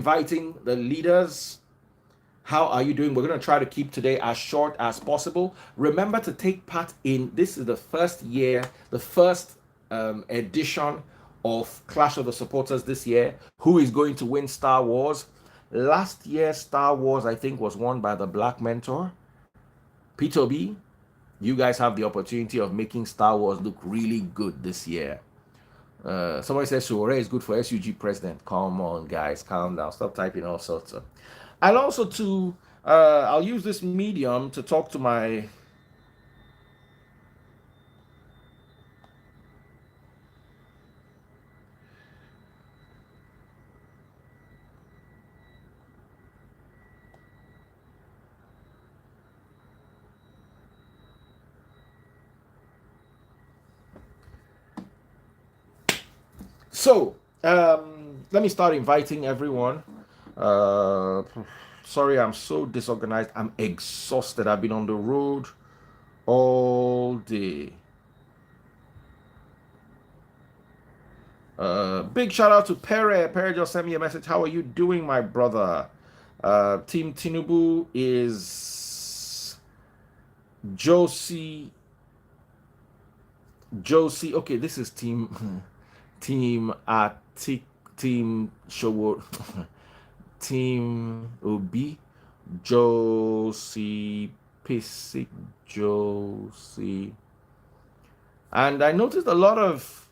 inviting the leaders. How are you doing? We're going to try to keep today as short as possible. Remember to take part in, this is the first year, the first edition of Clash of the Supporters this year. Who is going to win Star Wars? Last year, Star Wars, I think, was won by the Black Mentor. P2B, you guys have the opportunity of making Star Wars look really good this year. Somebody says Sowore is good for SUG president. Come on, guys, calm down. Stop typing all sorts of. And also to, I'll use this medium to talk to my. So, let me start inviting everyone. Sorry, I'm so disorganized. I'm exhausted. I've been on the road all day. Big shout out to Pere. Pere just sent me a message. How are you doing, my brother? Team Tinubu is Josie. Okay, this is Team Atiku, Team Showo, Team Obi, Josie Pisic, Josie. And I noticed a lot of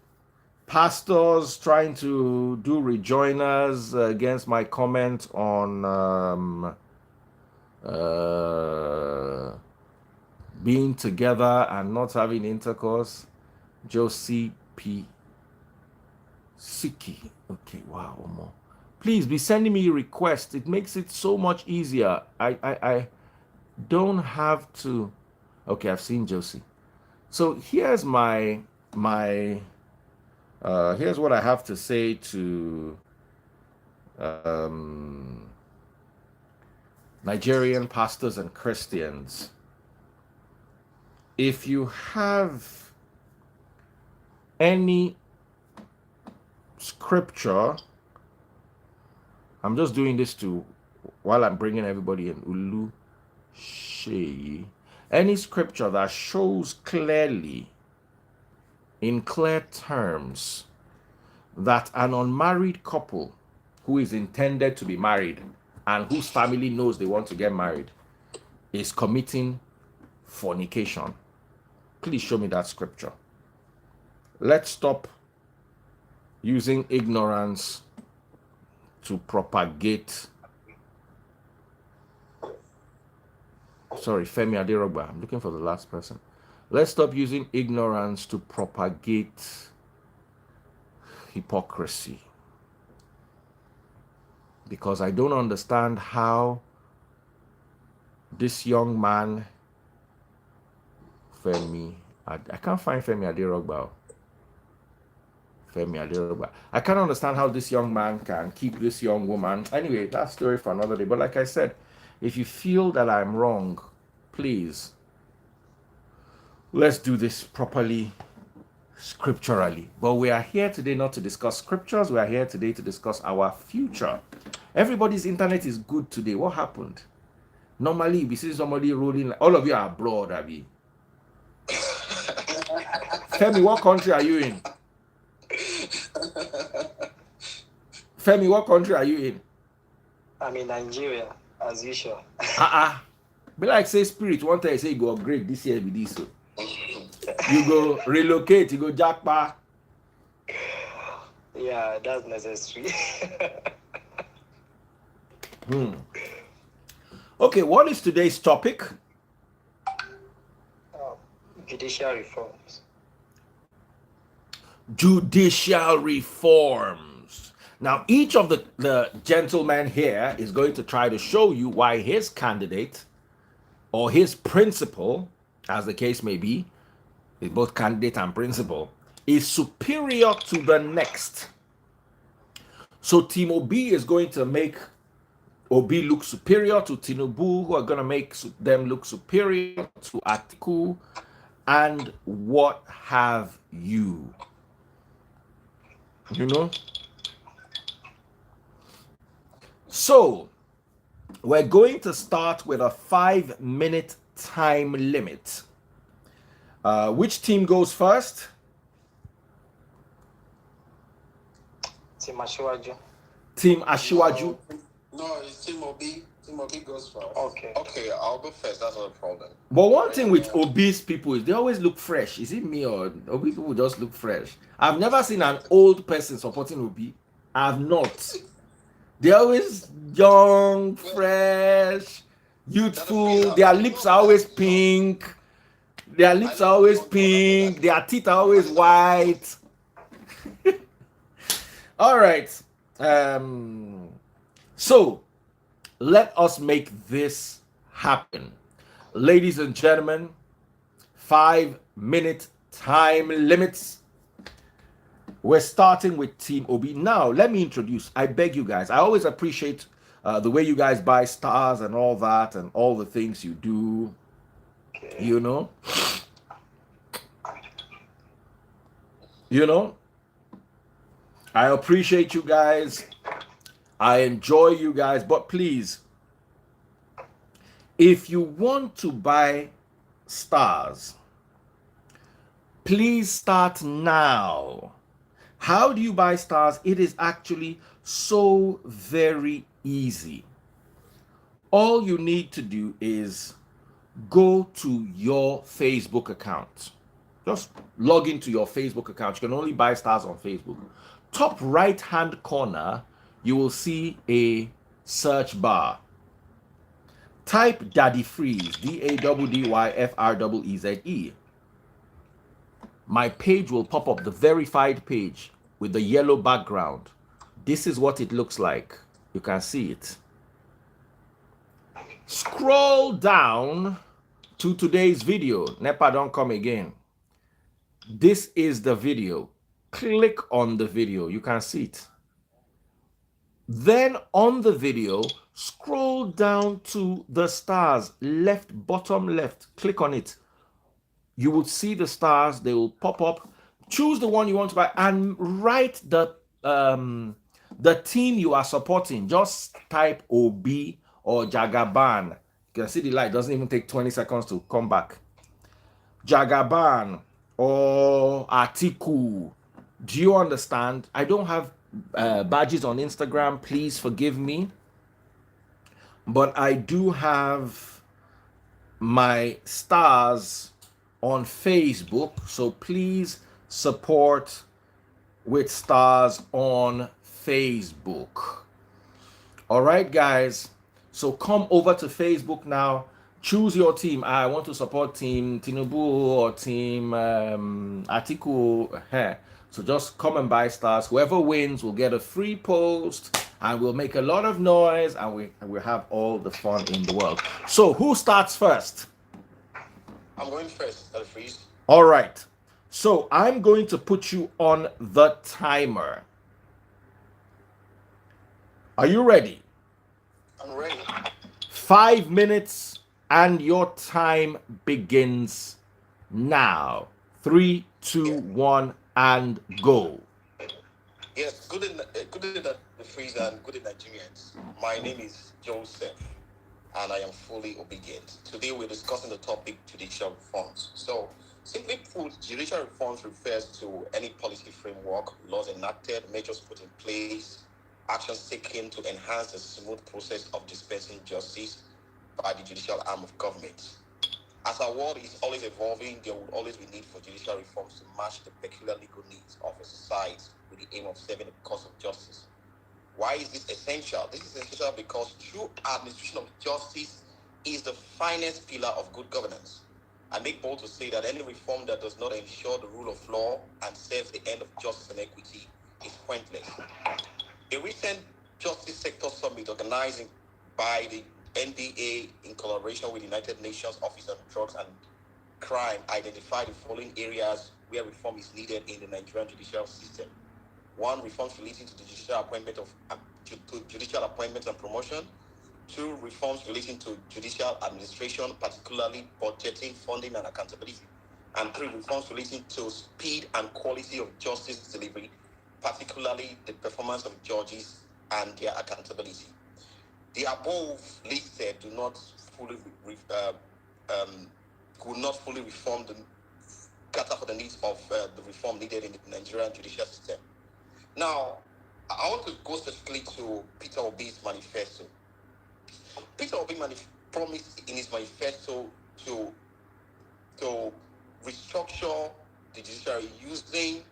pastors trying to do rejoiners against my comment on being together and not having intercourse. Josie P. Siki. Okay, wow, more. Please be sending me requests. It makes it so much easier. I don't have to. Okay, I've seen Josie. So here's here's what I have to say to Nigerian pastors and Christians. If you have any scripture, I'm just doing this to while I'm bringing everybody in. Ulu Sheyi. Any scripture that shows clearly, in clear terms, that an unmarried couple who is intended to be married and whose family knows they want to get married is committing fornication, please show me that scripture. Let's stop using ignorance to propagate. Sorry, Femi Aderogba. I'm looking for the last person. Let's stop using ignorance to propagate hypocrisy. Because I don't understand how this young man, Femi, I can't find Femi Aderogba. I can't understand how this young man can keep this young woman. Anyway, that's story for another day. But like I said, if you feel that I'm wrong, please, let's do this properly, scripturally. But we are here today not to discuss scriptures. We are here today to discuss our future. Everybody's internet is good today. What happened? Normally, we see somebody rolling. All of you are abroad, Abby. Femi, what country are you in? Femi, what country are you in? I'm in Nigeria, as usual. Be like say spirit, one time you say you go upgrade this year with this. So. You go relocate, you go jackpot. Yeah, that's necessary. Okay, what is today's topic? Judicial reforms. Judicial reforms. Now, each of the gentlemen here is going to try to show you why his candidate or his principal, as the case may be, is both candidate and principal, is superior to the next. So Team Obi is going to make Obi look superior to Tinubu, who are going to make them look superior to Atiku, and what have you. You know? So we're going to start with a 5-minute time limit. Which team goes first? Team Ashiwaju. Team Ashiwaju. No, it's Team Obi. Team Obi goes first. Okay. Okay, I'll go first. That's not a problem. But one thing with obese people is they always look fresh. Is it me or obese people just look fresh? I've never seen an old person supporting Obi. I've not. They're always young, fresh, youthful. Their lips are always pink. Their lips are always pink. Their teeth are always white. All right. So let us make this happen. Ladies and gentlemen, 5-minute time limits. We're starting with Team Obi. Now, let me introduce. I beg you guys. I always appreciate the way you guys buy stars and all that and all the things you do. Okay. You know? You know? I appreciate you guys. I enjoy you guys. But please, if you want to buy stars, please start now. How do you buy stars? It is actually so very easy. All you need to do is go to your Facebook account. Just log into your Facebook account. You can only buy stars on Facebook. Top right hand corner, you will see a search bar. Type Daddy Freeze, DADDYFREEZE. My page will pop up, the verified page with the yellow background. This is what it looks like. You can see it. Scroll down to today's video. NEPA don't come again. This is the video. Click on the video. You can see it. Then on the video, scroll down to the stars, left, bottom left. Click on it. You will see the stars. They will pop up. Choose the one you want to buy and write the team you are supporting. Just type Obi or Jagaban. You can see the light. It doesn't even take 20 seconds to come back. Jagaban or Atiku. Do you understand? I don't have badges on Instagram. Please forgive me. But I do have my stars on Facebook. So please support with stars on Facebook. All right, guys. So come over to Facebook now. Choose your team. I want to support Team Tinubu or Team Atiku. So just come and buy stars. Whoever wins will get a free post and we'll make a lot of noise and we'll have all the fun in the world. So who starts first? I'm going first, Daddy Freeze. All right. So I'm going to put you on the timer. Are you ready? I'm ready. 5 minutes and your time begins now. 3, 2, 1, and go. Yes, good in the Freeze and good in Nigerians. My name is Joseph, and I am fully obedient. Today we're discussing the topic judicial reforms. So, simply put, judicial reforms refers to any policy framework, laws enacted, measures put in place, actions taken to enhance the smooth process of dispensing justice by the judicial arm of government. As our world is always evolving, there will always be need for judicial reforms to match the peculiar legal needs of a society with the aim of serving the cause of justice. Why is this essential? This is essential because true administration of justice is the finest pillar of good governance. I make bold to say that any reform that does not ensure the rule of law and serves the end of justice and equity is pointless. A recent Justice Sector Summit organized by the NDA in collaboration with the United Nations Office on Drugs and Crime identified the following areas where reform is needed in the Nigerian judicial system. 1, reforms relating to the judicial appointments and promotion. 2, reforms relating to judicial administration, particularly budgeting, funding, and accountability. And 3, reforms relating to speed and quality of justice delivery, particularly the performance of judges and their accountability. The above listed do not fully could not fully reform the cater for the needs of the reform needed in the Nigerian judicial system. Now, I want to go specifically to Peter Obi's manifesto. Peter Obi promised in his manifesto to restructure the judiciary using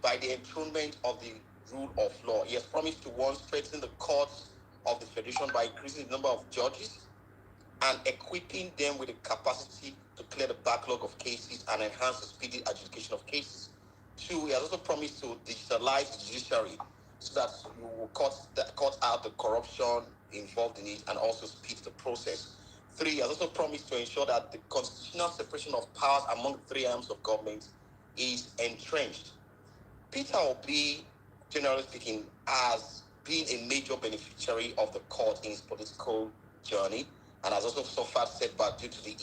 by the enthronement of the rule of law. He has promised to one, strengthen the courts of the federation by increasing the number of judges and equipping them with the capacity to clear the backlog of cases and enhance the speedy adjudication of cases. Two, he has also promised to digitalize the judiciary so that you will cut out the corruption involved in it and also speed the process. Three, he has also promised to ensure that the constitutional separation of powers among the three arms of government is entrenched. Peter Obi, generally speaking, has been a major beneficiary of the court in his political journey and has also suffered setback due to the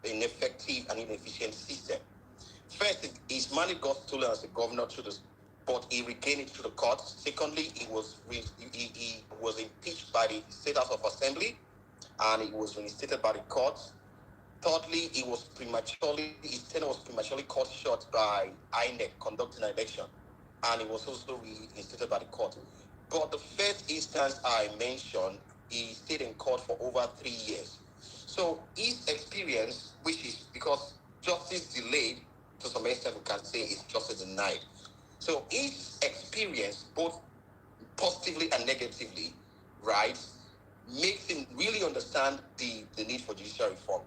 ineffective and inefficient system. First, his money got stolen as a governor but he regained it through the courts. Secondly, he was impeached by the State House of Assembly and he was reinstated by the courts. Thirdly, his tenure was prematurely cut short by INEC conducting an election, and he was also reinstated by the court. But the first instance I mentioned, he stayed in court for over 3 years. So his experience, which is because justice delayed, to some extent we can say is justice denied. So his experience, both positively and negatively, right, makes him really understand the need for judicial reform.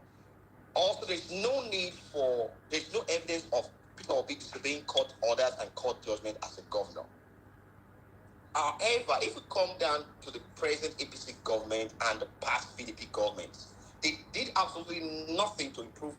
Also, there's no evidence of Peter Obi disobeying court orders and court judgment as a governor. However, if we come down to the present APC government and the past PDP governments, they did absolutely nothing to improve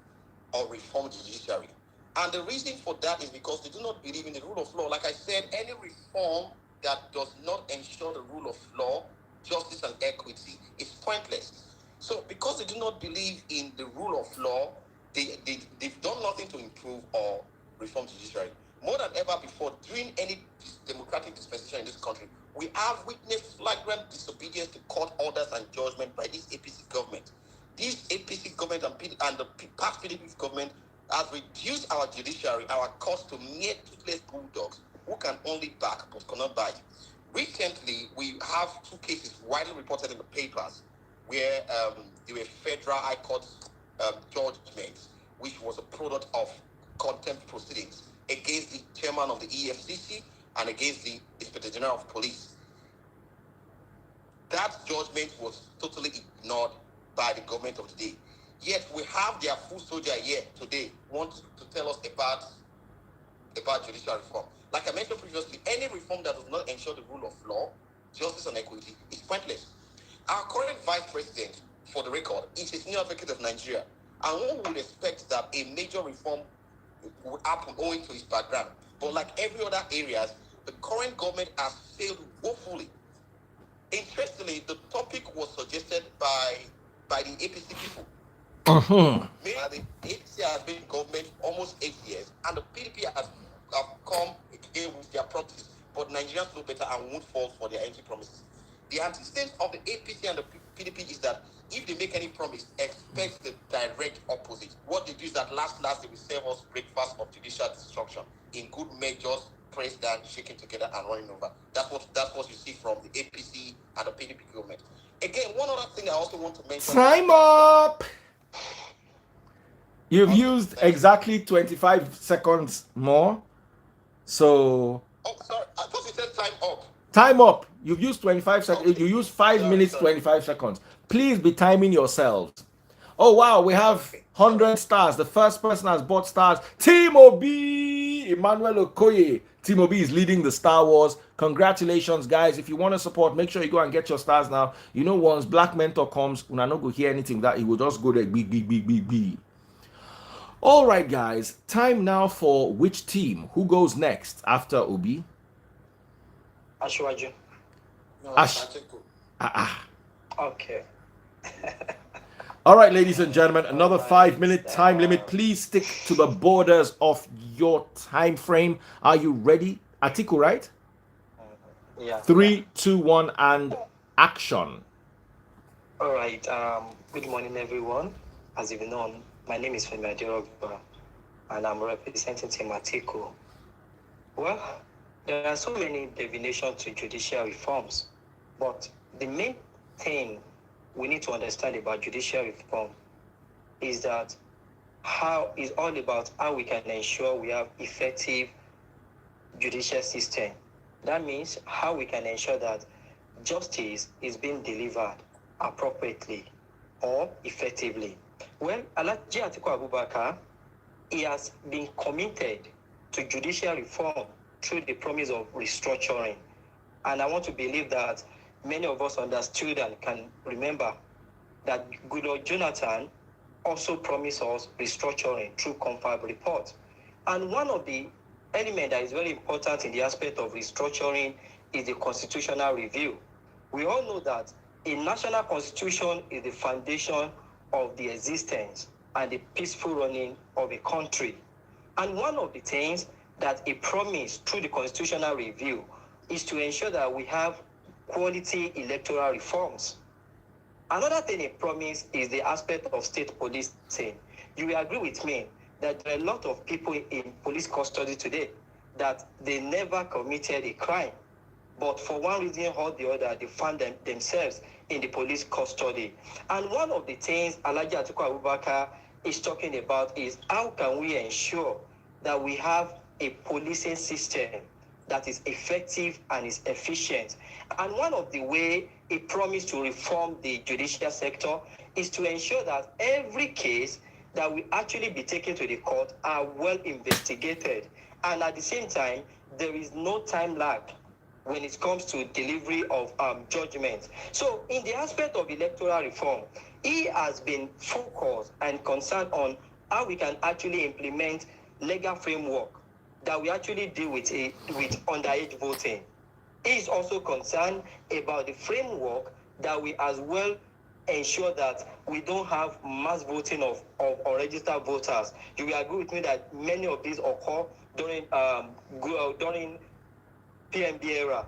or reform the judiciary. And the reason for that is because they do not believe in the rule of law. Like I said, any reform that does not ensure the rule of law, justice, and equity is pointless. So because they do not believe in the rule of law, they've done nothing to improve or reform the judiciary. More than ever before, during any democratic dispensation in this country, we have witnessed flagrant disobedience to court orders and judgment by this APC government. This APC government and the past PDP government has reduced our judiciary, our courts to mere toothless bulldogs who can only bark but cannot bite. Recently, we have two cases widely reported in the papers where there were federal high court judgments, which was a product of contempt proceedings against the chairman of the EFCC and against the Inspector General of Police. That judgment was totally ignored by the government of the day. Yet we have their full soldier here today want to tell us about judicial reform. Like I mentioned previously, any reform that does not ensure the rule of law, justice, and equity is pointless. Our current vice president, for the record, is a senior advocate of Nigeria, and one would expect that a major reform would happen owing to his background. But like every other areas, the current government has failed woefully. Interestingly, the topic was suggested by the APC people. The APC has been in government almost 8 years, and the PDP have come again with their promises, but Nigerians know better and won't fall for their empty promises. The antecedent of the APC and the PDP is that if they make any promise, expect the direct opposite. What they do is that last they will serve us breakfast of judicial destruction in good measures, pressed down, shaking together, and running over. That's what you see from the APC and the PDP government. Again, one other thing I also want to mention. Time up. You've used exactly 25 seconds more. So. Oh, sorry. I thought you said time up. Time up. You've used 25 seconds. Okay. You used 5 minutes, 25 seconds. Please be timing yourselves. Oh, wow. We have 100 stars. The first person has bought stars. Tinubu, Emmanuel Okoye. Tinubu is leading the Star Wars. Congratulations, guys. If you want to support, make sure you go and get your stars now. You know, once Black Mentor comes, when I not go hear anything, that he will just go there. Big. All right, guys. Time now for which team? Who goes next after Obi? Ashwaju. No, Atiku. Okay. All right, ladies and gentlemen, another 5-minute time limit. Please stick to the borders of your time frame. Are you ready? Atiku, right? Yeah. 3, 2, 1, and action. All right. Good morning, everyone. As you've known, my name is Femi Aderoba, and I'm representing Team Atiku. Well, there are so many definitions to judicial reforms, but the main thing we need to understand about judicial reform is that how is all about how we can ensure we have effective judicial system. That means how we can ensure that justice is being delivered appropriately or effectively. Well, Alhaji Atiku Abubakar, he has been committed to judicial reform through the promise of restructuring. And I want to believe that many of us understood and can remember that Goodluck Jonathan also promised us restructuring through confab report. And one of the elements that is very important in the aspect of restructuring is the constitutional review. We all know that a national constitution is the foundation of the existence and the peaceful running of a country. And one of the things that it promised through the constitutional review is to ensure that we have quality electoral reforms. Another thing it promised is the aspect of state policing. You will agree with me that there are a lot of people in police custody today that they never committed a crime, but for one reason or the other, they found themselves in the police custody. And one of the things Alhaji Atiku Abubakar is talking about is how can we ensure that we have a policing system that is effective and is efficient. And one of the ways he promised to reform the judicial sector is to ensure that every case that will actually be taken to the court are well investigated. And at the same time, there is no time lag when it comes to delivery of judgment. So in the aspect of electoral reform, he has been focused and concerned on how we can actually implement legal framework that we actually deal with underage voting. He is also concerned about the framework that we as well ensure that we don't have mass voting of unregistered voters. You will agree with me that many of these occur during PMB era,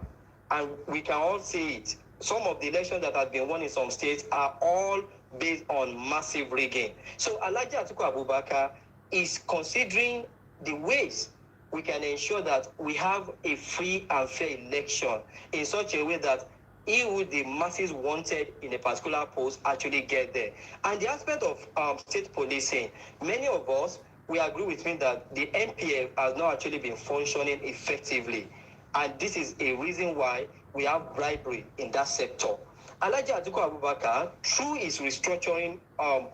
and we can all see it. Some of the elections that have been won in some states are all based on massive rigging. So Alhaji Atiku Abubakar is considering the ways we can ensure that we have a free and fair election in such a way that he who the masses wanted in a particular post actually get there. And the aspect of state policing, many of us, we agree with me that the NPF has not actually been functioning effectively. And this is a reason why we have bribery in that sector. Alhaji Atiku Abubakar, through his restructuring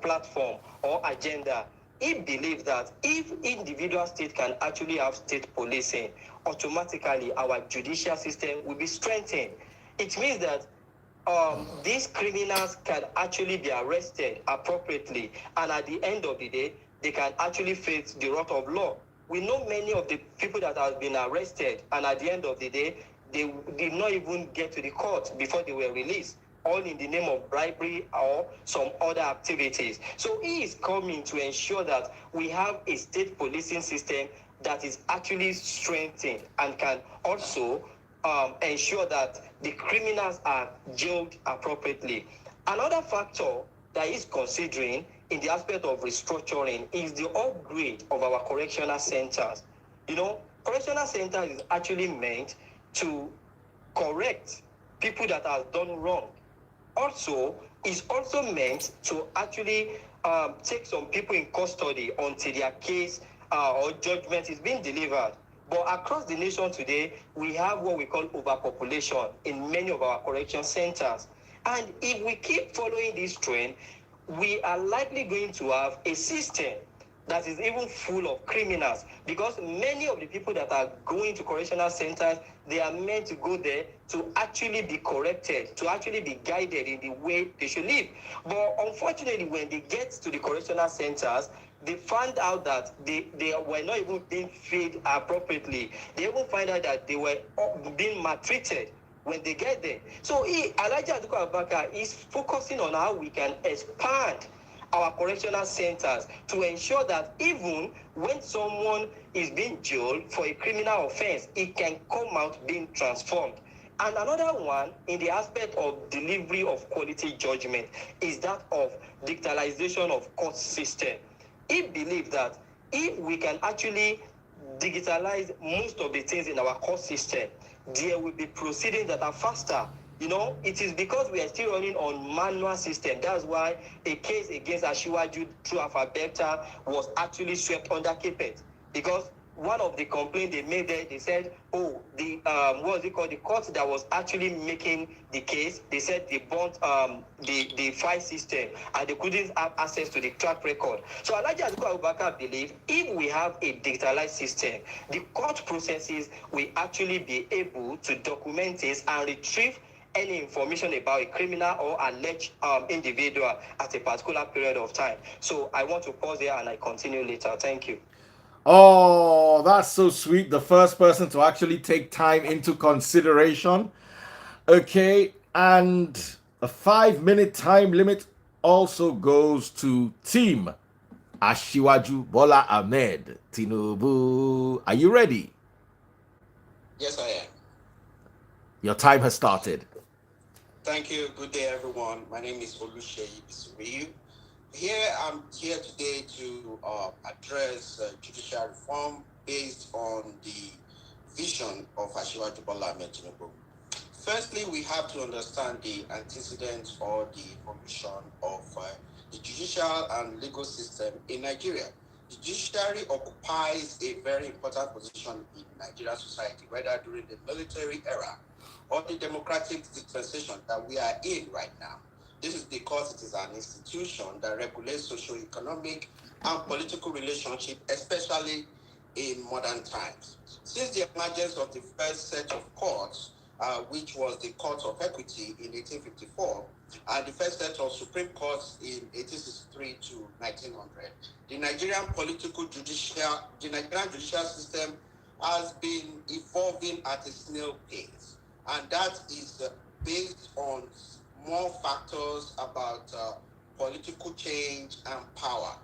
platform or agenda, he believes that if individual states can actually have state policing, automatically our judicial system will be strengthened. It means that these criminals can actually be arrested appropriately, and at the end of the day, they can actually face the wrath of law. We know many of the people that have been arrested, and at the end of the day, they did not even get to the court before they were released, all in the name of bribery or some other activities. So he is coming to ensure that we have a state policing system that is actually strengthened and can also ensure that the criminals are jailed appropriately. Another factor that is considering in the aspect of restructuring is the upgrade of our correctional centers. You know, correctional centers is actually meant to correct people that have done wrong. Also, is also meant to actually take some people in custody until their case or judgment is being delivered. But across the nation today, we have what we call overpopulation in many of our correction centers. And if we keep following this trend, we are likely going to have a system that is even full of criminals, because many of the people that are going to correctional centers, they are meant to go there to actually be corrected, to actually be guided in the way they should live. But unfortunately, when they get to the correctional centers, they find out that they were not even being fed appropriately. They even find out that they were being maltreated when they get there. So Alhaji Atiku Abubakar is focusing on how we can expand our correctional centers to ensure that even when someone is being jailed for a criminal offense, it can come out being transformed. And another one, in the aspect of delivery of quality judgment, is that of digitalization of court system. He believes that if we can actually digitalize most of the things in our court system, there will be proceedings that are faster. You know, it is because we are still running on manual system. That's why a case against Ashiwaju through Alphabeta was actually swept under carpet, because one of the complaints they made there, they said, oh, the what was it called? The court that was actually making the case, they said they burnt the file system and they couldn't have access to the track record. So Alhaji Atiku Abubakar believe if we have a digitalized system, the court processes will actually be able to document this and retrieve any information about a criminal or alleged individual at a particular period of time. So I want to pause here and I continue later. Thank you. Oh, that's so sweet. The first person to actually take time into consideration. Okay, and a 5 minute time limit also goes to Team Ashiwaju Bola Ahmed Tinubu. Are you ready? Yes, I am. Your time has started. Thank you. Good day, everyone. My name is Oluseyi Bisuriyu. I'm here today to address judicial reform based on the vision of Ashiwaju Bola Ahmed Tinubu. Firstly, we have to understand the antecedents or the evolution of the judicial and legal system in Nigeria. The judiciary occupies a very important position in Nigerian society, whether during the military era or the democratic dispensation that we are in right now. This is because it is an institution that regulates socio-economic and political relationships, especially in modern times. Since the emergence of the first set of courts, which was the Court of Equity in 1854, and the first set of Supreme Courts in 1863 to 1900, the Nigerian judicial system has been evolving at a snail pace, and that is based on more factors about political change and power.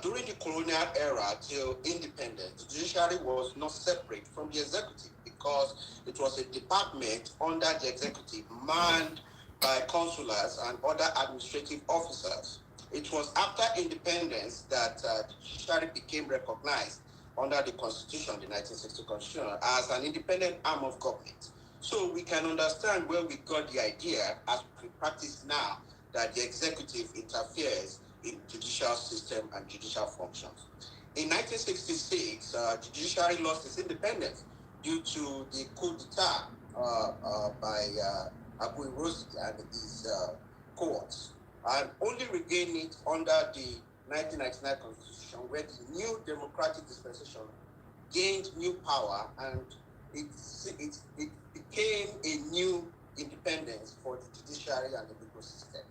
During the colonial era till independence, the judiciary was not separate from the executive because it was a department under the executive manned by consulars and other administrative officers. It was after independence that the judiciary became recognized under the Constitution, the 1960 Constitution, as an independent arm of government. So we can understand where we got the idea, as we practice now, that the executive interferes in judicial system and judicial functions. In 1966, the judiciary lost its independence due to the coup d'etat by Abu Rosi and his cohorts, and only regained it under the 1999 Constitution, where the new democratic dispensation gained new power and it became a new independence for the judiciary and the legal system.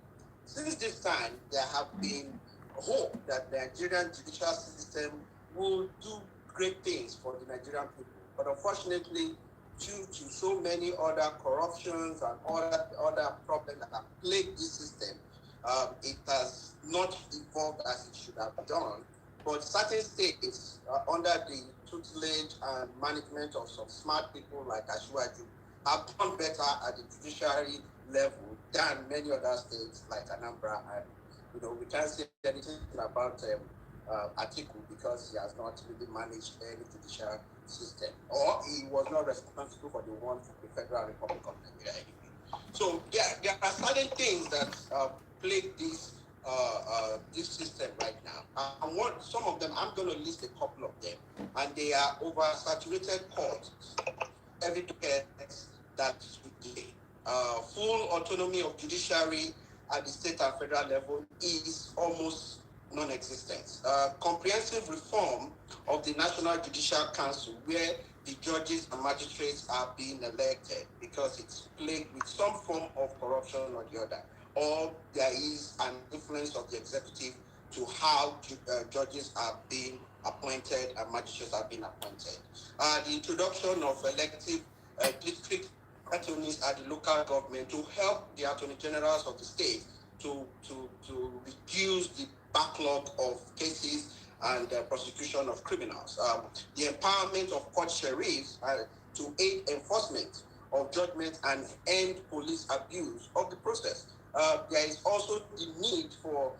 Since this time, there have been hope that the Nigerian judicial system will do great things for the Nigerian people. But unfortunately, due to so many other corruptions and other problems that have plagued this system, it has not evolved as it should have done. But certain states, under the tutelage and management of some smart people like Ashiwaju, have done better at the judiciary level than many other states like Anambra. And we can't say anything about Atiku because he has not really managed any judicial system, or he was not responsible for the one for the Federal Republic of Nigeria anyway. So there are certain things that plague this system right now. And some of them, I'm going to list a couple of them, and they are oversaturated courts, evidence that today full autonomy of judiciary at the state and federal level is almost non-existent. Comprehensive reform of the National Judicial Council, where the judges and magistrates are being elected because it's plagued with some form of corruption or the other, or there is an influence of the executive to how judges are being appointed and magistrates are being appointed. The introduction of elective district attorneys at the local government to help the attorney generals of the state to reduce the backlog of cases and prosecution of criminals. The empowerment of court sheriffs to aid enforcement of judgment and end police abuse of the process. There is also the need for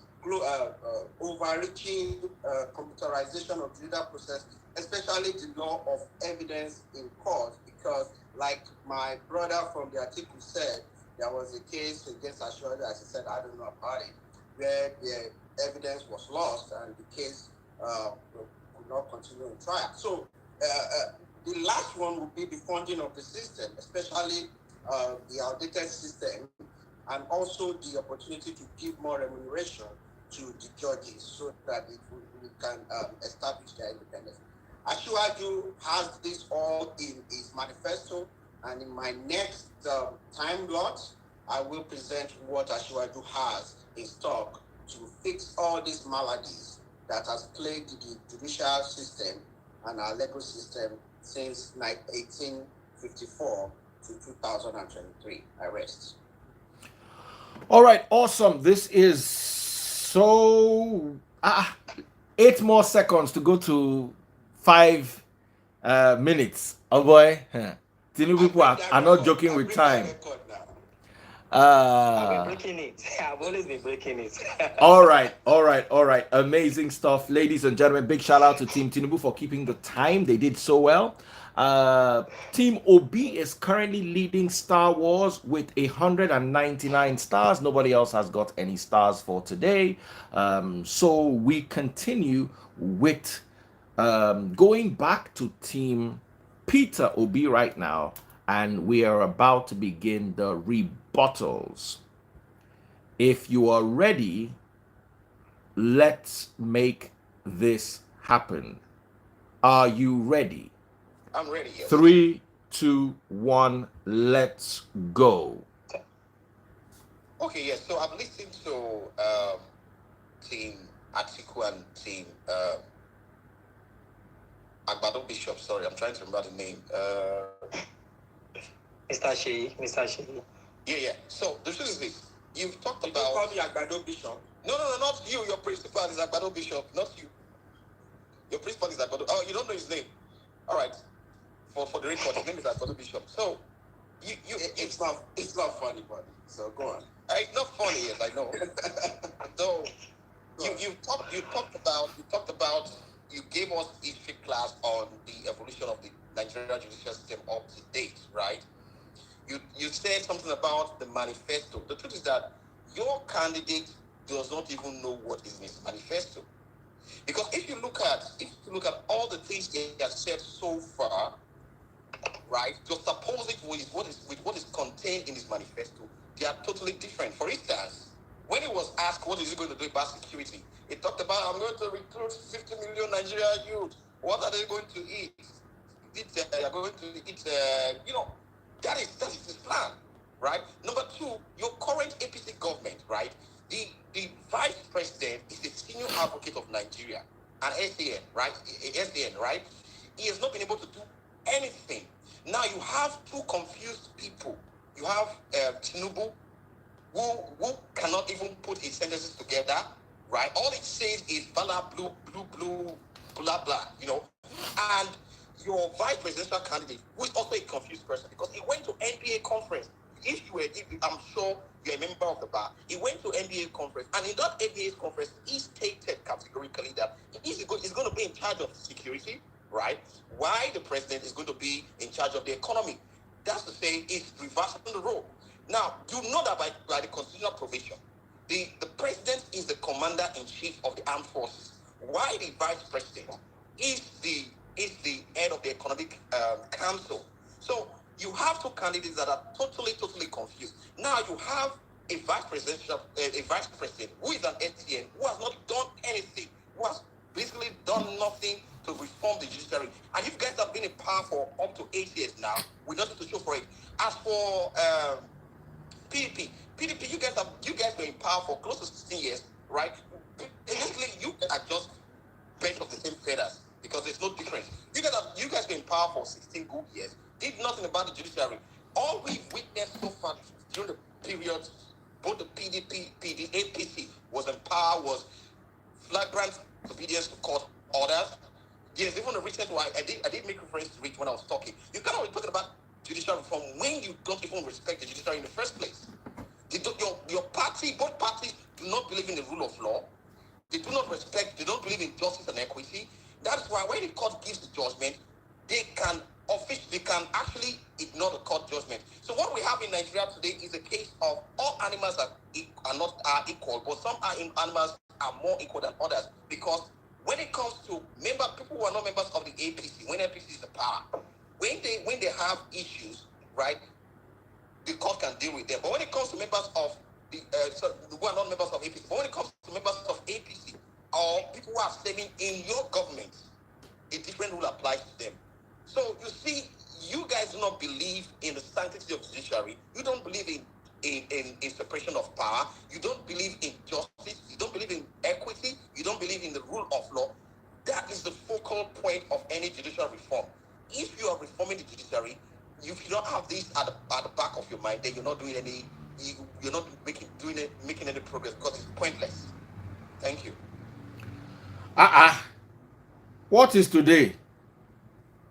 overreaching computerization of the legal process, especially the law of evidence in court, because, like my brother from the Atiku said, there was a case against Ashwadi, as he said, I don't know about it, where the evidence was lost and the case could not continue in trial. So the last one would be the funding of the system, especially the outdated system, and also the opportunity to give more remuneration to the judges so that we can establish their independence. Ashwaju has this all in his manifesto, and in my next time lot, I will present what Ashwaju has in stock to fix all these maladies that has plagued the judicial system and our legal system since 1854 to 2023. I rest. All right, awesome. This is so 8 more seconds to go to 5 minutes. Oh boy. Tinubu people are not joking with time. I've been breaking it. I've always been breaking it. All right. Amazing stuff, ladies and gentlemen. Big shout out to Team Tinubu for keeping the time. They did so well. Team OB is currently leading Star Wars with 199 stars. Nobody else has got any stars for today. So we continue with going back to Team Peter OB right now, and we are about to begin the rebuttals. If you are ready, let's make this happen. Are you ready? I'm ready. Yes. 3, 2, 1, let's go. Okay, yes. So I've listened to Team Atiku and Team Agbado Bishop. Sorry, I'm trying to remember the name. Mr. Sheyi. Yeah. So the truth is this: you've talked Did about. you call me Agbado Bishop? No, not you. Your principal is Agbado Bishop, not you. Your principal is Agbado. Oh, you don't know his name. All right. For the record, his name is Agbado Bishop. So it's not funny, buddy. So go on. It's not funny, yes, I know. So you talked about you gave us history class on the evolution of the Nigerian judicial system up to date, right? You said something about the manifesto. The truth is that your candidate does not even know what is in his manifesto. Because if you look at all the things he has said so far, right, just suppose it with what is contained in his manifesto, they are totally different. For instance, when he was asked what is he going to do about security, he talked about, I'm going to recruit 50 million Nigerian youth. What are they going to eat? They are going to eat, that is his plan, right? Number two, your current APC government, right? The vice president is the senior advocate of Nigeria, an SAN, right? SAN, right? He has not been able to do anything. Now you have two confused people. You have Tinubu, who cannot even put his sentences together, right? All it says is blah, blue, blah, blah, and your vice presidential candidate, who is also a confused person, because he went to NBA conference. I'm sure you're a member of the bar. He went to NBA conference, and in that NBA conference, he stated categorically that he's going to be in charge of security, right? Why the president is going to be in charge of the economy. That's to say, it's reversing the role. Now, you know that by the constitutional provision, the president is the commander-in-chief of the armed forces. Why the vice president is the head of the economic council. So you have two candidates that are totally confused. Now you have a vice president who is an STN, who has not done anything, who has basically done nothing to reform the judiciary. And you guys have been in power for up to 8 years now, with nothing to show for it. As for PDP, you guys were in power for close to 16 years, right? Basically, you are just birds of the same feathers, because there's no difference. You guys been in power for 16 good years, did nothing about the judiciary. All we've witnessed so far during the period, both the PDP, the APC was in power, was flagrant obedience to court orders. Yes, even the recent one, I did make reference to it when I was talking. You cannot be talking about judicial judicial reform when you don't even respect the judiciary in the first place? Your party, both parties, do not believe in the rule of law. They do not respect, they don't believe in justice and equity. That's why when the court gives the judgment, they can actually ignore the court judgment. So what we have in Nigeria today is a case of all animals are equal, but some animals are more equal than others, because when it comes to people who are not members of the APC, when APC is the power, when they have issues, right, the court can deal with them. But when it comes to members of who are not members of APC, but when it comes to members of APC or people who are serving in your government, a different rule applies to them. So you see, you guys do not believe in the sanctity of judiciary. You don't believe in separation of power. You don't believe in justice. You don't believe in equity. You don't believe in the rule of law. That is the focal point of any judicial reform. If you are reforming the judiciary, if you don't have this at the back of your mind, then you're not doing you're not making any progress, because it's pointless. Thank you. What is today?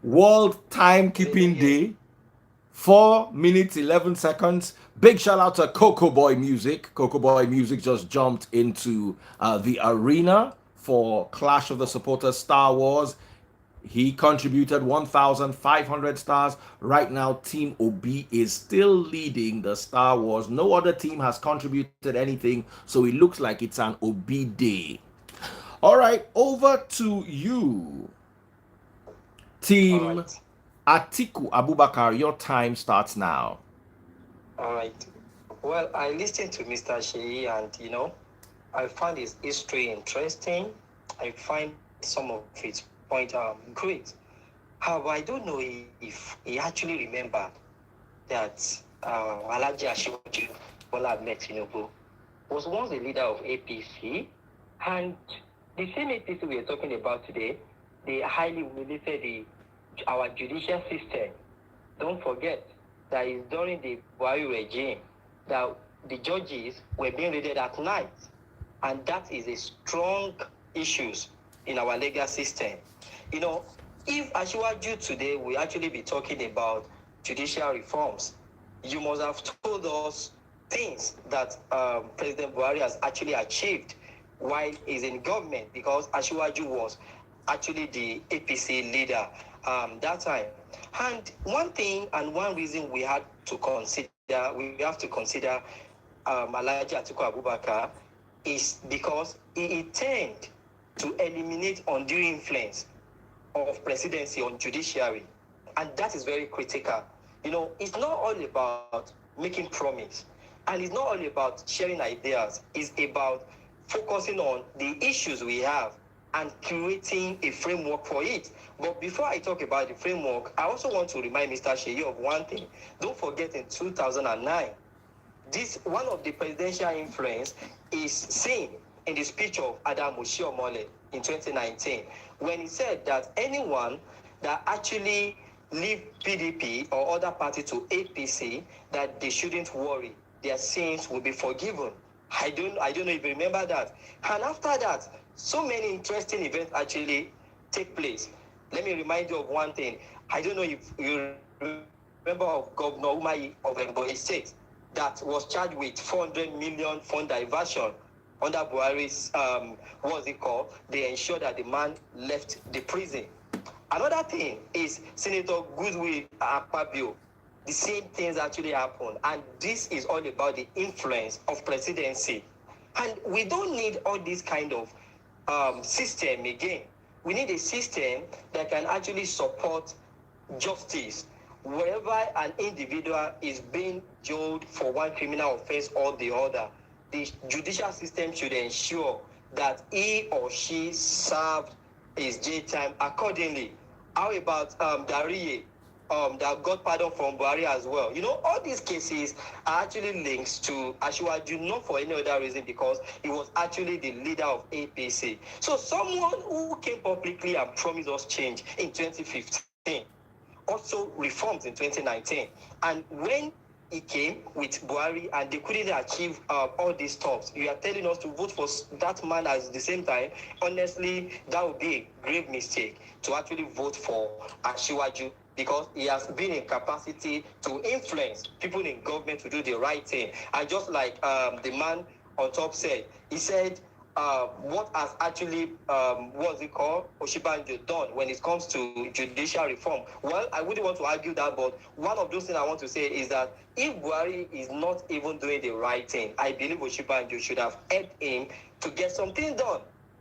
World Timekeeping Day. 4 minutes 11 seconds. Big shout out to Coco Boy Music. Coco Boy Music just jumped into the arena for Clash of the Supporters Star Wars. He contributed 1,500 stars. Right now, Team OB is still leading the Star Wars. No other team has contributed anything, so it looks like it's an OB day. All right, over to you, Team Atiku Abubakar. Your time starts now. All right. Well, I listened to Mr. Sheyi, and I found his history interesting. I find some of its point great. However, I don't know if he actually remembered that Alhaji Asiwaju Bola Ahmed Tinubu was once the leader of APC, and the same APC we are talking about today, they highly related our judicial system. Don't forget that is during the Buhari regime that the judges were being raided at night, and that is a strong issue in our legal system. If Asiwaju today will actually be talking about judicial reforms, you must have told us things that President Buhari has actually achieved while he's in government, because Asiwaju was actually the APC leader that time. And one thing and one reason we have to consider Alhaji Atiku Abubakar is because he intend to eliminate undue influence of presidency on judiciary, and that is very critical. It's not all about making promise, and it's not all about sharing ideas. It's about focusing on the issues we have and creating a framework for it. But before I talk about the framework, I also want to remind Mr. Sheyi of one thing. Don't forget, in 2009, one of the presidential influence is seen in the speech of Adam Oshiomhole in 2019, when he said that anyone that actually leave PDP or other party to APC, that they shouldn't worry, their sins will be forgiven. I don't know if you remember that. And after that, so many interesting events actually take place. Let me remind you of one thing. I don't know if you remember of Governor Umahi of Ebonyi State that was charged with 400 million fund diversion under Buhari's, they ensured that the man left the prison. Another thing is Senator Goodwill Akpabio. The same things actually happen, and this is all about the influence of presidency. And we don't need all this kind of system again. We need a system that can actually support justice wherever an individual is being jailed for one criminal offense or the other. The judicial system should ensure that he or she served his jail time accordingly. How about Dariye, that got pardon from Buhari as well? All these cases are actually links to Asiwaju, not for any other reason, because he was actually the leader of APC. So someone who came publicly and promised us change in 2015, also reforms in 2019. And when he came with Buhari and they couldn't achieve all these stuff, you are telling us to vote for that man at the same time. Honestly, that would be a grave mistake to actually vote for Asiwaju. because he has been in capacity to influence people in government to do the right thing. And just like the man on top said, he said, what has actually, what's it called, Oshibanjo done when it comes to judicial reform? Well, I wouldn't want to argue that, but one of those things I want to say is that if Buhari is not even doing the right thing, I believe Oshibanjo should have helped him to get something done.